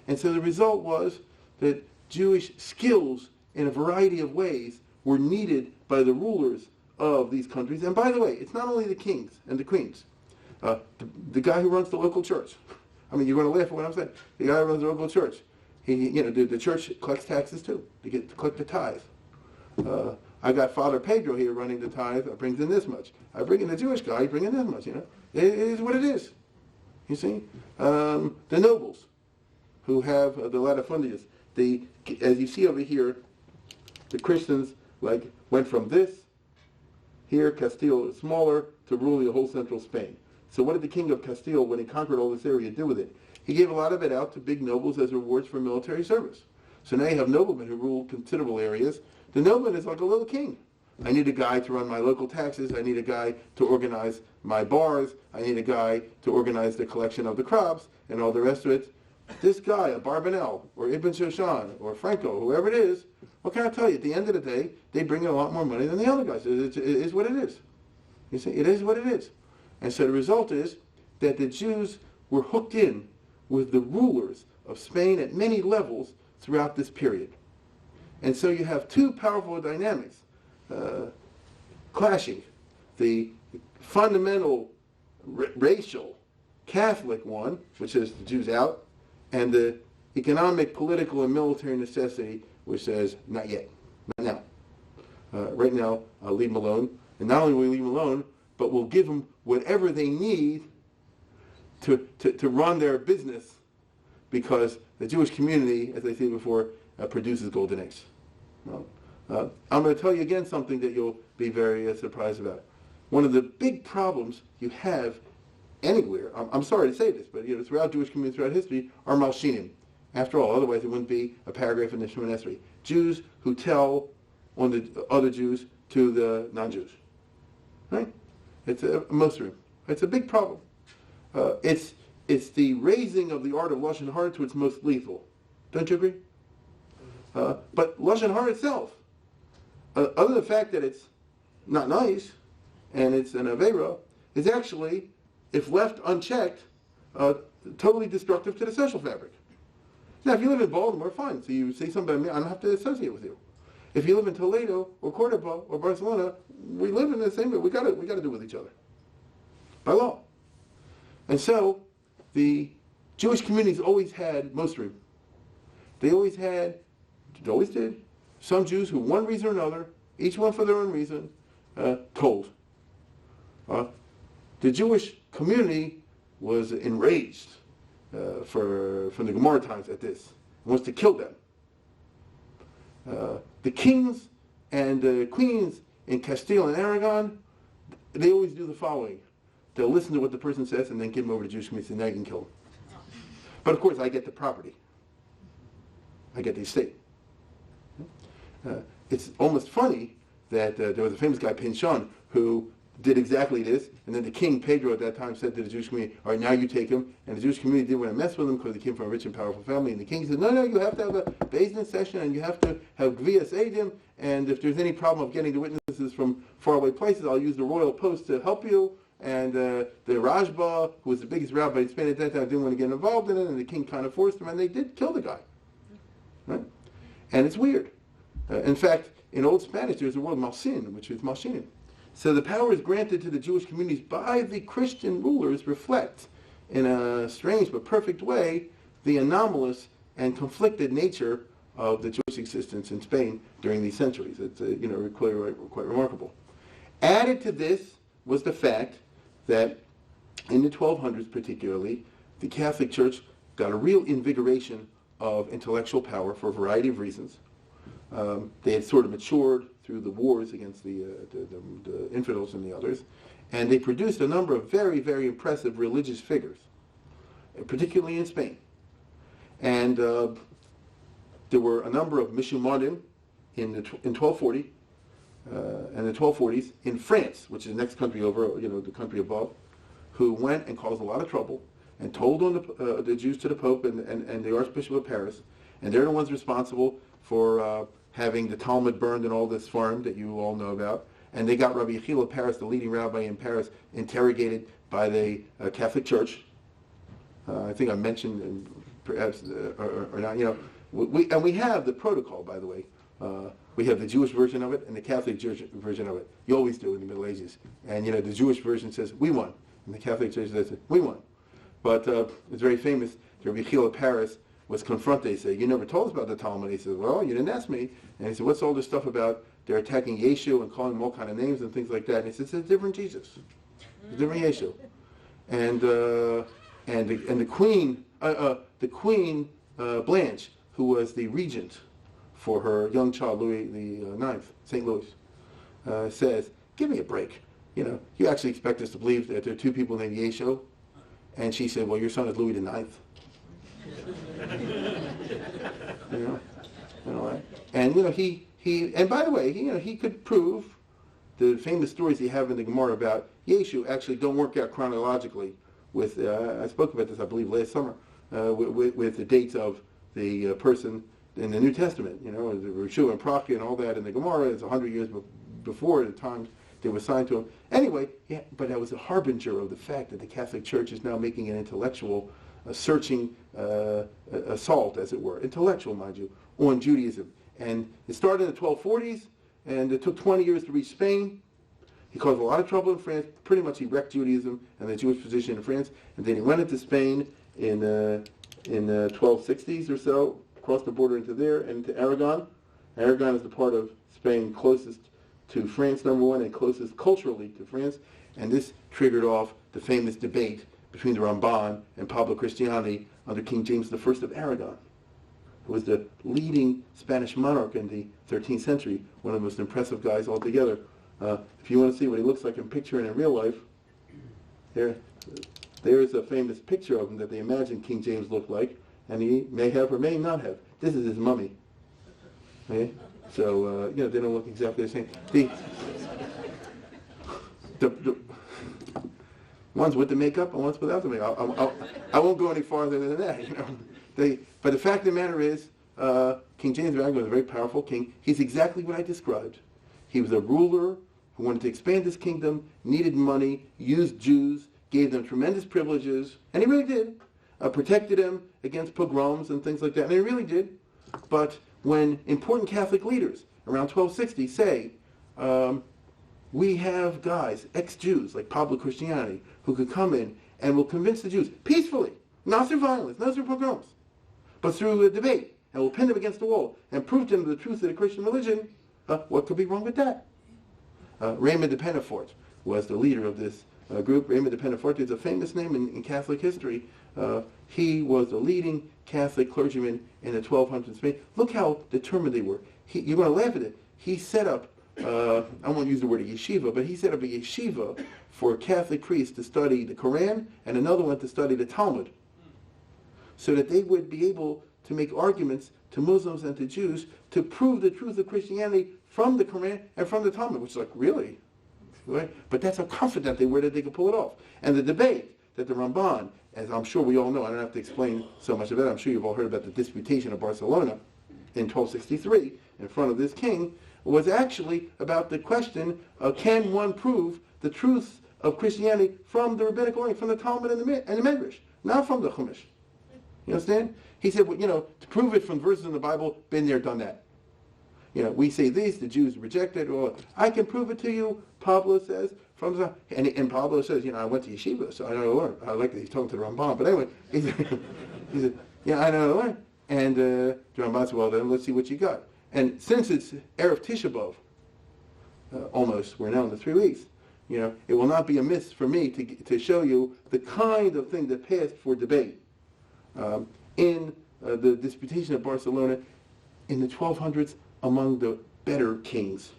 And so the result was that Jewish skills in a variety of ways were needed by the rulers of these countries. And by the way, it's not only the kings and the queens. The guy who runs the local church. I mean, you're going to laugh at what I'm saying. The guy who runs the local church. The church collects taxes too. They get to collect the tithe. I got Father Pedro here running the tithe. Brings in this much. I bring in the Jewish guy. He brings in this much. It is what it is. You see, the nobles who have the latifundias. As you see over here, the Christians went from this here, Castile smaller, to ruling the whole central Spain. So what did the king of Castile, when he conquered all this area, do with it? He gave a lot of it out to big nobles as rewards for military service. So now you have noblemen who rule considerable areas. The nobleman is like a little king. I need a guy to run my local taxes. I need a guy to organize my bars. I need a guy to organize the collection of the crops and all the rest of it. This guy, a Barbanel, or Ibn Shoshan, or Franco, whoever it is, what can I tell you? At the end of the day, they bring in a lot more money than the other guys. It is what it is. You see, it is what it is. And so the result is that the Jews were hooked in with the rulers of Spain at many levels throughout this period. And so you have two powerful dynamics clashing. The fundamental racial Catholic one, which says the Jews out, and the economic, political, and military necessity, which says not yet, not now. Right now, I'll leave them alone. And not only will we leave them alone, but we'll give them whatever they need to run their business, because the Jewish community, as I said before, produces golden eggs. I'm going to tell you again something that you'll be very surprised about. One of the big problems you have anywhere, I'm sorry to say this, but throughout Jewish communities, throughout history, are Malshinim. After all, otherwise it wouldn't be a paragraph in the Shemoneh Esrei. Jews who tell on the other Jews to the non-Jews. Right? It's a Muslim. It's a big problem. It's the raising of the art of Lashon Hara to its most lethal. Don't you agree? But Lashon Hara itself, other than the fact that it's not nice and it's an Aveira, is actually, if left unchecked, totally destructive to the social fabric. Now, if you live in Baltimore, fine. So you say something about me, I don't have to associate with you. If you live in Toledo or Cordoba or Barcelona, we live in the same way. We got to do with each other by law. And so the Jewish communities always had Mosrim. They always did, some Jews who, one reason or another, each one for their own reason, told. The Jewish community was enraged from the Gemara times at this, and wants to kill them. The kings and the queens in Castile and Aragon, they always do the following. They'll listen to what the person says and then give them over to Jewish community and say, now you can kill them. But of course, I get the property. I get the estate. It's almost funny that there was a famous guy, Pinchon, who did exactly this, and then the king, Pedro, at that time said to the Jewish community, all right, now you take him. And the Jewish community didn't want to mess with him because he came from a rich and powerful family. And the king said, no, you have to have a Beis Din session, and you have to have Gvias Eidim, and if there's any problem of getting the witnesses from faraway places, I'll use the royal post to help you. And the Rajba, who was the biggest rabbi in Spain at that time, didn't want to get involved in it, and the king kind of forced him, and they did kill the guy. Right? And it's weird. In fact, in Old Spanish, there's a word Malsin, which is Malshinim. So the powers granted to the Jewish communities by the Christian rulers reflect, in a strange but perfect way, the anomalous and conflicted nature of the Jewish existence in Spain during these centuries. It's quite remarkable. Added to this was the fact that in the 1200s particularly, the Catholic Church got a real invigoration of intellectual power for a variety of reasons. They had sort of matured through the wars against the infidels and the others, and they produced a number of very, very impressive religious figures, particularly in Spain. And there were a number of Mishumadim in 1240 and the 1240s in France, which is the next country over, the country above, who went and caused a lot of trouble and told on the Jews to the Pope and the Archbishop of Paris, and they're the ones responsible for having the Talmud burned in all this farm that you all know about. And they got Rabbi Yechiel of Paris, the leading rabbi in Paris, interrogated by the Catholic Church. I think I mentioned, and perhaps or not. We have the protocol, by the way, We have the Jewish version of it and the Catholic version of it. You always do in the Middle Ages. And the Jewish version says, we won. And the Catholic Church says, we won. But it's very famous. Rabbi Chil of Paris was confronted. He said, you never told us about the Talmud. He said, well, you didn't ask me. And he said, what's all this stuff about they're attacking Yeshu and calling him all kind of names and things like that? And he said, it's a different Jesus. It's a different Yeshu. And the Queen Blanche, who was the regent for her young child, Louis the Ninth, St. Louis, says, give me a break. You actually expect us to believe that there are two people named Yeshu? And she said, well, your son is Louis the Ninth. And and by the way, he could prove the famous stories he have in the Gemara about Yeshu actually don't work out chronologically with, I spoke about this, I believe, last summer, with the dates of the person in the New Testament, the Rishu and Prachya and all that in the Gemara is 100 years before the time they were assigned to him. Anyway, but that was a harbinger of the fact that the Catholic Church is now making an intellectual, searching assault, as it were, intellectual, mind you, on Judaism. And it started in the 1240s, and it took 20 years to reach Spain. He caused a lot of trouble in France. Pretty much he wrecked Judaism and the Jewish position in France. And then he went into Spain in 1260s or so, crossed the border into there, and into Aragon. Aragon is the part of Spain closest to France, number one, and closest culturally to France. And this triggered off the famous debate between the Ramban and Pablo Cristiani under King James I of Aragon, who was the leading Spanish monarch in the 13th century, one of the most impressive guys altogether. If you want to see what he looks like in picture and in real life, there's a famous picture of him that they imagine King James looked like, and he may have or may not have. This is his mummy. Okay? So, they don't look exactly the same. The one's with the makeup and one's without the makeup. I won't go any farther than that. But the fact of the matter is, King James of Aragon was a very powerful king. He's exactly what I described. He was a ruler who wanted to expand his kingdom, needed money, used Jews, gave them tremendous privileges, and he really did. Protected them against pogroms and things like that, and he really did. But when important Catholic leaders around 1260 say, we have guys, ex-Jews, like Pablo Cristiani, who could come in and will convince the Jews peacefully, not through violence, not through pogroms, but through a debate, and will pin them against the wall and prove to them the truth of the Christian religion, what could be wrong with that? Raymond de Pennefort was the leader of this group. Raymond de Pennefort is a famous name in Catholic history. He was the leading Catholic clergyman in the 1200s in Spain. Look how determined they were. You're going to laugh at it. He set up, I won't use the word yeshiva, but he set up a yeshiva for Catholic priests to study the Quran and another one to study the Talmud, so that they would be able to make arguments to Muslims and to Jews to prove the truth of Christianity from the Quran and from the Talmud, which is like, really? Right? But that's how confident they were that they could pull it off. And the debate that the Ramban, as I'm sure we all know, I don't have to explain so much of it, I'm sure you've all heard about the Disputation of Barcelona in 1263 in front of this king, was actually about the question of can one prove the truth of Christianity from the rabbinic orient, from the Talmud and the Medrash, not from the Chumash. You understand? He said, well, to prove it from verses in the Bible, been there, done that. We say this, the Jews reject it. Or I can prove it to you, Pablo says. And Pablo says, I went to yeshiva, so I know how to learn. I like that he's talking to the Ramban. But anyway, he said, I know how to learn. And the Ramban said, well, then let's see what you got. And since it's Erev Tisha B'Av, almost, we're now in the 3 weeks, it will not be amiss for me to show you the kind of thing that passed for debate in the Disputation of Barcelona in the 1200s among the better kings,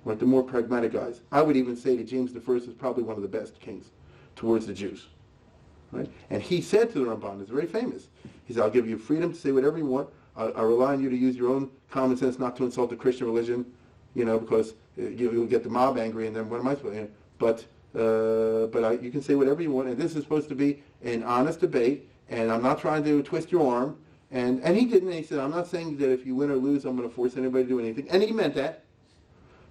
like the more pragmatic guys. I would even say that James I is probably one of the best kings towards the Jews. Right? And he said to the Ramban, it's very famous, he said, I'll give you freedom to say whatever you want. I rely on you to use your own common sense not to insult the Christian religion, because you'll get the mob angry, and then what am I supposed to do? But you can say whatever you want, and this is supposed to be an honest debate, and I'm not trying to twist your arm. And he didn't. And he said, I'm not saying that if you win or lose, I'm going to force anybody to do anything. And he meant that.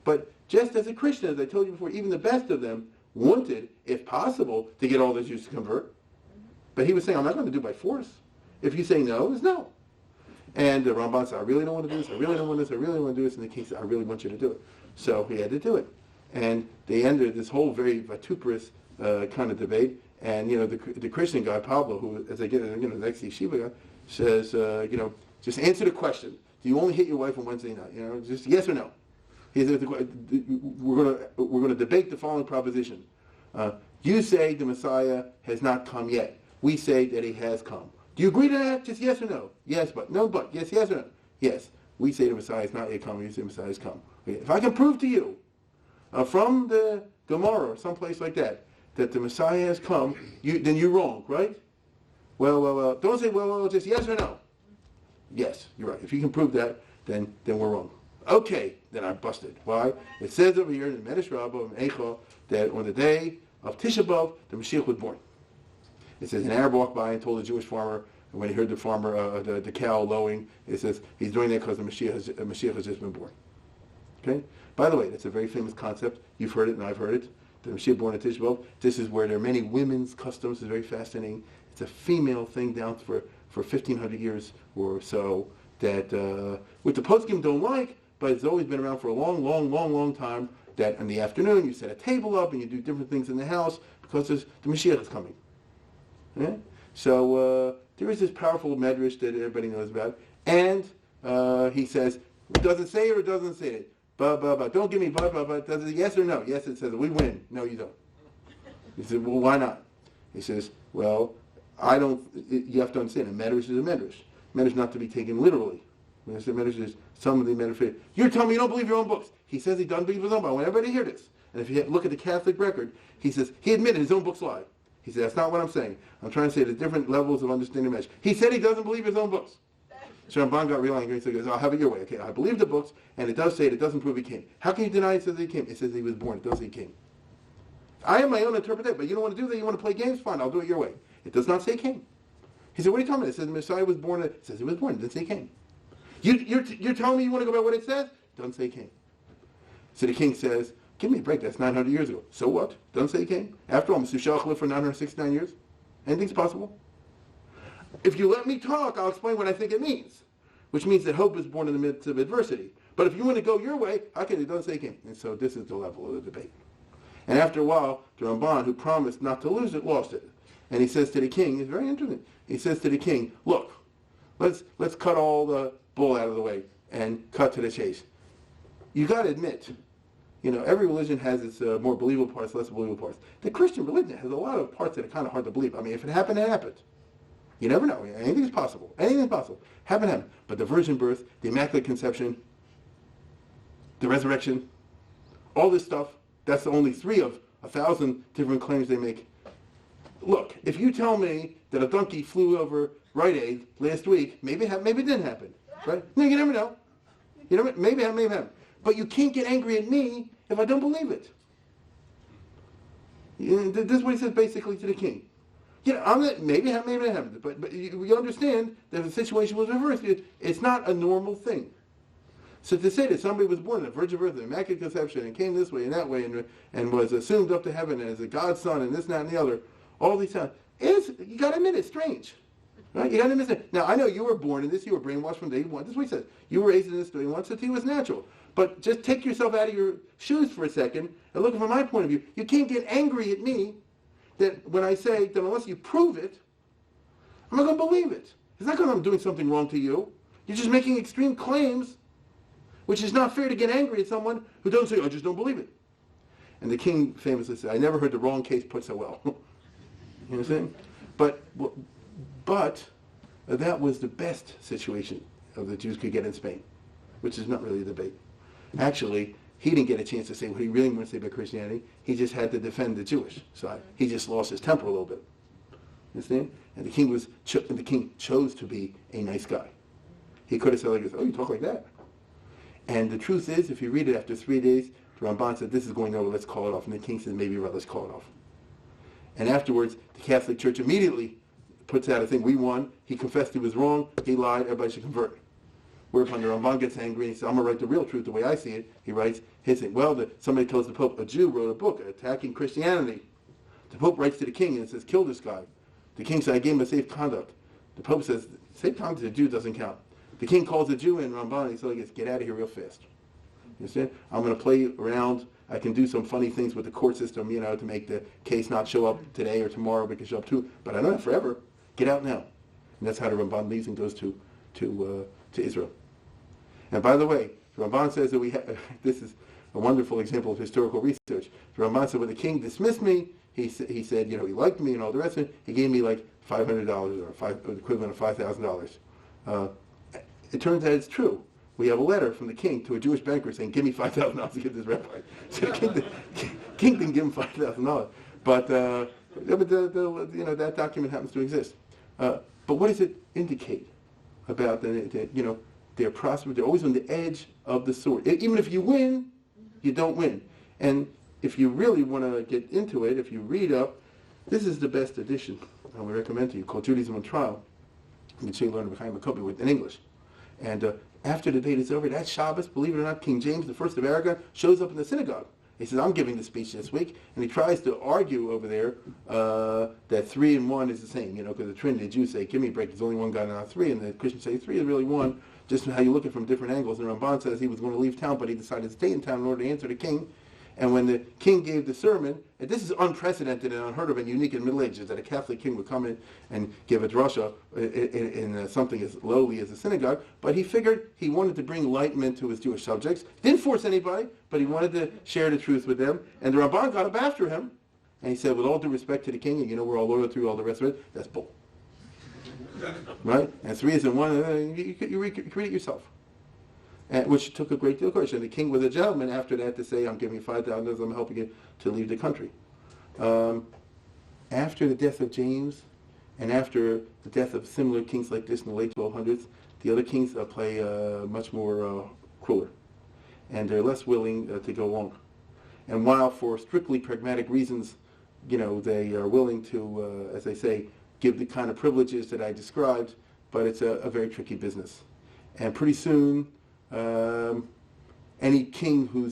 But just as a Christian, as I told you before, even the best of them wanted, if possible, to get all the Jews to convert. But he was saying, I'm not going to do it by force. If you say no, it's no. And the Ramban said, I really don't want to do this, I really don't want to do this, I really don't want to do this. And the king said, I really want you to do it. So he had to do it. And they ended this whole very vituperous kind of debate. And, the Christian guy, Pablo, who, as I get, the next yeshiva guy, says, just answer the question. Do you only hit your wife on Wednesday night? Just yes or no. He said, we're going to debate the following proposition. You say the Messiah has not come yet. We say that he has come. Do you agree to that? Just yes or no? Yes, but. No, but. Yes, yes or no? Yes. We say the Messiah has not yet come. You say the Messiah has come. Okay. If I can prove to you from the Gemara or someplace like that the Messiah has come, then you're wrong, right? Well. Don't say well. Just yes or no. Yes, you're right. If you can prove that, then we're wrong. Okay, then I'm busted. Why? It says over here in the Medrash Rabbah of Eicha that on the day of Tisha B'Av, the Mashiach was born. It says an Arab walked by and told a Jewish farmer, and when he heard the farmer, the cow lowing, it says he's doing that because the Mashiach has just been born. Okay? By the way, that's a very famous concept. You've heard it and I've heard it. The Mashiach born at Tisha B'Av. This is where there are many women's customs. It's very fascinating. It's a female thing down for 1,500 years or so that which the poskim don't like, but it's always been around for a long time, that in the afternoon you set a table up and you do different things in the house because the Mashiach is coming. Yeah? So there is this powerful medrash that everybody knows about, and he says, does it say it or doesn't say it? Don't give me does it yes or no? Yes, it says we win. No, you don't. He said, well, why not? He says, well, you have to understand, a medrash is a medrash. Medrash not to be taken literally. When I say medrash is some of the medrash. You're telling me you don't believe your own books. He says he doesn't believe his own books. I want everybody to hear this. And if you look at the Catholic record, he says he admitted his own books lie. He said, that's not what I'm saying. I'm trying to say the different levels of understanding medrash. He said he doesn't believe his own books. Churban got real angry, so he goes, I'll have it your way. Okay, I believe the books, and it does say it doesn't prove he came. How can you deny it says he came? It says he was born. It does say he came. I have my own interpretation, but you don't want to do that, you want to play games? Fine, I'll do it your way. It does not say he came. He said, what are you talking about? It says the Messiah was born. It says he was born. It doesn't say he came. You're telling me you want to go by what it says? Doesn't say he came. So the king says, give me a break. That's 900 years ago. So what? Doesn't say he came. After all, Moshe lived for 969 years. Anything's possible. If you let me talk, I'll explain what I think it means. Which means that hope is born in the midst of adversity. But if you want to go your way, okay, it doesn't say he came. And so this is the level of the debate. And after a while, the Ramban, who promised not to lose it, lost it. And he says to the king, it's very interesting. He says to the king, look, let's cut all the bull out of the way and cut to the chase. You got to admit, every religion has its more believable parts, less believable parts. The Christian religion has a lot of parts that are kind of hard to believe. I mean, if it happened, it happened. You never know. Anything is possible. Anything is possible. Happened. But the virgin birth, the Immaculate Conception, the resurrection, all this stuff, that's only 3 of 1,000 different claims they make. Look, if you tell me that a donkey flew over Rite Aid last week, maybe it didn't happen, right? No, you never know. Maybe it happened. But you can't get angry at me if I don't believe it. This is what he says basically to the king. Maybe it happened, but you understand that the situation was reversed. It's not a normal thing. So to say that somebody was born in a virgin birth, an immaculate conception, and came this way and that way, and was assumed up to heaven as a God's son, and this, that, and the other, all these times, you got to admit it's strange. Right? You got to admit it. Now, I know you were born in this, you were brainwashed from day one. This is what he says. You were raised in this day one, so to you was natural. But just take yourself out of your shoes for a second, and look from my point of view. You can't get angry at me that when I say that unless you prove it, I'm not going to believe it. It's not because I'm doing something wrong to you. You're just making extreme claims, which is not fair to get angry at someone who doesn't say, I just don't believe it. And the king famously said, I never heard the wrong case put so well. You know what I'm saying? But that was the best situation of the Jews could get in Spain, which is not really a debate. Actually, he didn't get a chance to say what he really wanted to say about Christianity. He just had to defend the Jewish side. He just lost his temper a little bit. You understand? And the king chose to be a nice guy. He could have said like this, oh, you talk like that. And the truth is, if you read it after 3 days, the Ramban said, this is going over, let's call it off. And the king said, maybe let's call it off. And afterwards, the Catholic Church immediately puts out a thing, we won, he confessed he was wrong, he lied, everybody should convert. Whereupon the Ramban gets angry and he says, I'm going to write the real truth the way I see it. He writes his thing. Well, somebody tells the Pope, a Jew wrote a book attacking Christianity. The Pope writes to the king and says, kill this guy. The king said, I gave him a safe conduct. The Pope says, safe conduct to the Jew doesn't count. the king calls a Jew in, Ramban, and he says, get out of here real fast. You understand? I'm going to play around. I can do some funny things with the court system, to make the case not show up today or tomorrow, but it can show up too. But I don't have forever. Get out now. And that's how the Ramban leaves and goes to Israel. And by the way, the Ramban says that this is a wonderful example of historical research. The Ramban said when the king dismissed me, he said, he liked me and all the rest of it. He gave me like $500 or the equivalent of $5,000. It turns out it's true. We have a letter from the king to a Jewish banker saying, give me $5,000 to give this rabbi. So the king didn't give him $5,000. But that document happens to exist. But what does it indicate about they're prosperous? They're always on the edge of the sword. Even if you win, you don't win. And if you really want to get into it, if you read up, this is the best edition I would recommend to you, called Judaism on Trial. You can see learn Chaim Makobi in English. And after the debate is over, that Shabbos, believe it or not, King James, the first of Aragon, shows up in the synagogue. He says, I'm giving the speech this week, and he tries to argue over there that 3 and 1 is the same, because the Trinity, the Jews say, give me a break, there's only one God and not 3, and the Christians say 3 is really 1, just how you look at it from different angles. And Ramban says he was going to leave town, but he decided to stay in town in order to answer the king. And when the king gave the sermon, and this is unprecedented and unheard of and unique in the Middle Ages, that a Catholic king would come in and give a drasha in something as lowly as a synagogue, but he figured he wanted to bring enlightenment to his Jewish subjects. Didn't force anybody, but he wanted to share the truth with them. And the Ramban got up after him, and he said, with all due respect to the king, and we're all loyal to all the rest of it, that's bull. Right? And 3 isn't 1, you read it yourself. Which took a great deal of courage. And the king was a gentleman after that to say, I'm giving you $5,000, I'm helping you to leave the country. After the death of James, and after the death of similar kings like this in the late 1200s, the other kings play much more crueler. And they're less willing to go along. And while for strictly pragmatic reasons, they are willing to, as they say, give the kind of privileges that I described, but it's a very tricky business. And pretty soon, any king who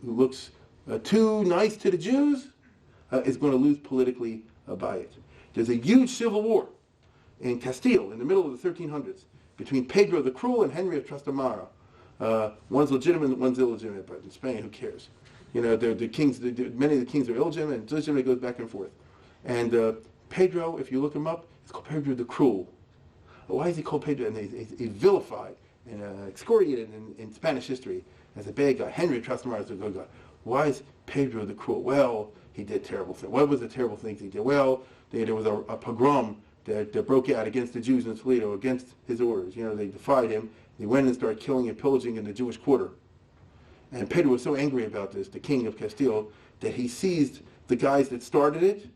looks too nice to the Jews is going to lose politically by it. There's a huge civil war in Castile in the middle of the 1300s between Pedro the Cruel and Henry of Trastamara. One's legitimate, one's illegitimate, but in Spain, who cares? The kings. Many of the kings are illegitimate, and illegitimate goes back and forth. And Pedro, if you look him up, it's called Pedro the Cruel. Why is he called Pedro? And he's vilified and excoriated in Spanish history as a bad guy. Henry of Trastamara is a good guy. Why is Pedro the Cruel? Well, he did terrible things. What was the terrible things he did? Well, there was a pogrom that broke out against the Jews in Toledo, against his orders. They defied him. They went and started killing and pillaging in the Jewish quarter. And Pedro was so angry about this, the king of Castile, that he seized the guys that started it,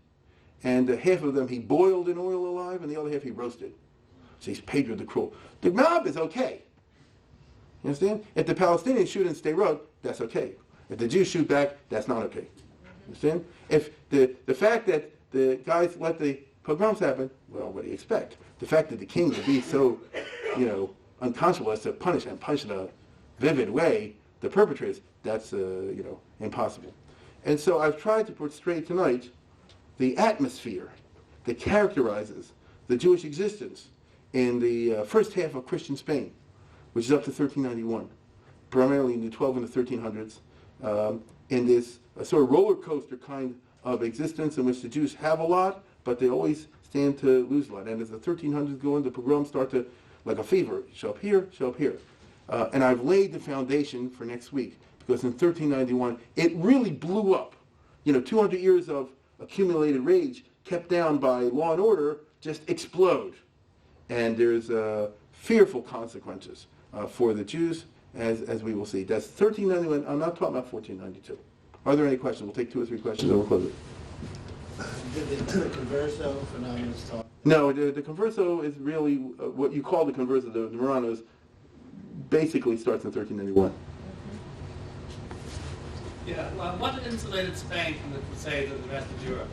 and half of them he boiled in oil alive, and the other half he roasted. So he's Pedro the Cruel. The mob is okay. You understand? If the Palestinians shoot in State Road, that's okay. If the Jews shoot back, that's not okay. You understand? If the fact that the guys let the pogroms happen, well, what do you expect? The fact that the king would be so, unconscionable as to punish in a vivid way the perpetrators, that's, impossible. And so I've tried to portray tonight the atmosphere that characterizes the Jewish existence in the first half of Christian Spain, which is up to 1391, primarily in the 12 and the 1300s, in this sort of roller coaster kind of existence in which the Jews have a lot, but they always stand to lose a lot. And as the 1300s go in, the pogroms start to, like a fever, show up here, show up here. And I've laid the foundation for next week, because in 1391, it really blew up. 200 years of accumulated rage kept down by law and order just explode. And there's fearful consequences for the Jews, as we will see. That's 1391. I'm not talking about 1492. Are there any questions? We'll take 2 or 3 questions and we'll close it. Did the Converso phenomenon start? No, the Converso is really what you call the Converso, the Puranas, basically starts in 1391. Yeah, well, what insulated Spain from the Crusades and the rest of Europe?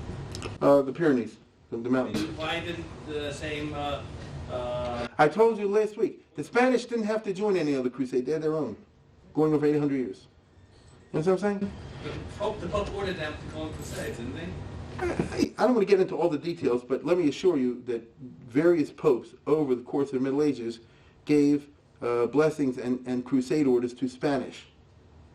The Pyrenees, the mountains. Why didn't the same... I told you last week, the Spanish didn't have to join any other crusade. They had their own, going over 800 years. You know what I'm saying? The Pope ordered them to go on crusades, didn't they? I don't want to get into all the details, but let me assure you that various popes over the course of the Middle Ages gave blessings and crusade orders to Spanish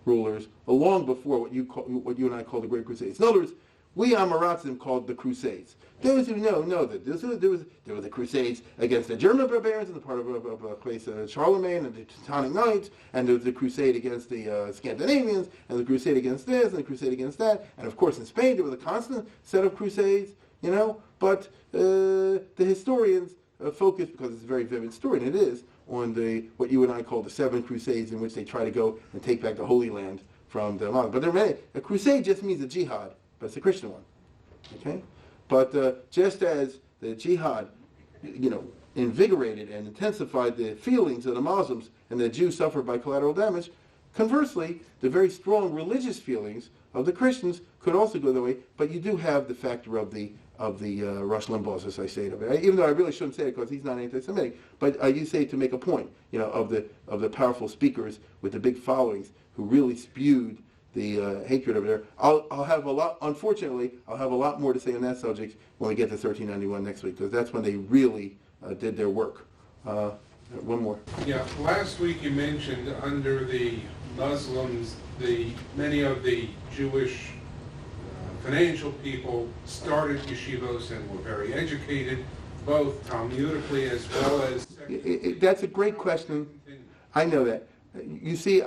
rulers long before what you and I call the Great Crusades. In other words, we Amaratzim called the Crusades. Those who know that there were the Crusades against the German barbarians in the part of a place Charlemagne and the Teutonic Knights, and there was the Crusade against the Scandinavians, and the Crusade against this, and the Crusade against that, and of course in Spain there was a constant set of Crusades, but the historians focus, because it's a very vivid story, and it is, on what you and I call the Seven Crusades, in which they try to go and take back the Holy Land from the Muslims. But there are many. A crusade just means a jihad, but it's a Christian one. Okay? But just as the jihad, invigorated and intensified the feelings of the Muslims, and the Jews suffered by collateral damage, conversely, the very strong religious feelings of the Christians could also go that way. But you do have the factor of the Rush Limbaugh's, as I say to it. Even though I really shouldn't say it because he's not anti-Semitic, but you say it to make a point, of the powerful speakers with the big followings who really spewed the hatred over there. I'll have a lot. Unfortunately, I'll have a lot more to say on that subject when we get to 1391 next week, because that's when they really did their work. One more. Yeah, last week you mentioned under the Muslims, many of the Jewish financial people started yeshivos and were very educated, both Talmudically as well as... That's a great question. I know that. You see,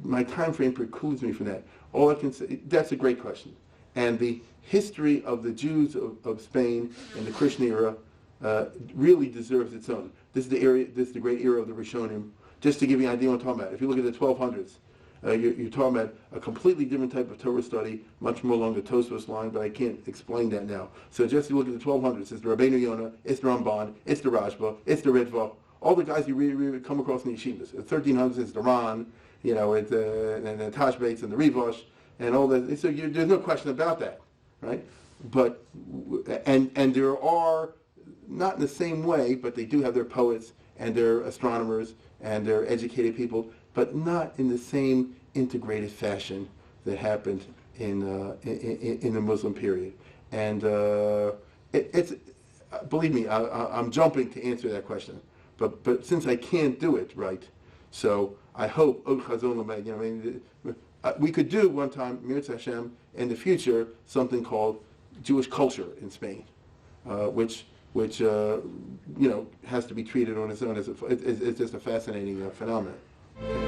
my time frame precludes me from that. All I can say, that's a great question. And the history of the Jews of Spain in the Christian era really deserves its own. This is the great era of the Rishonim. Just to give you an idea what I'm talking about, if you look at the 1200s, you're talking about a completely different type of Torah study, much more along the Tosfos line, but I can't explain that now. So just to look at the 1200s, it's the Rabbeinu Yonah, it's the Ramban, it's the Rashba, it's the Ritva, all the guys you really come across in the yeshivas. The 1300s, it's the Ran, and the Tashbates and the Rivosh, and all that. So there's no question about that, right? But and there are, not in the same way, but they do have their poets and their astronomers and their educated people, but not in the same integrated fashion that happened in the Muslim period. And it's believe me, I'm jumping to answer that question, but since I can't do it right, so I hope we could do one time, Mirz Hashem, in the future, something called Jewish culture in Spain, which has to be treated on its own as it's just a fascinating phenomenon.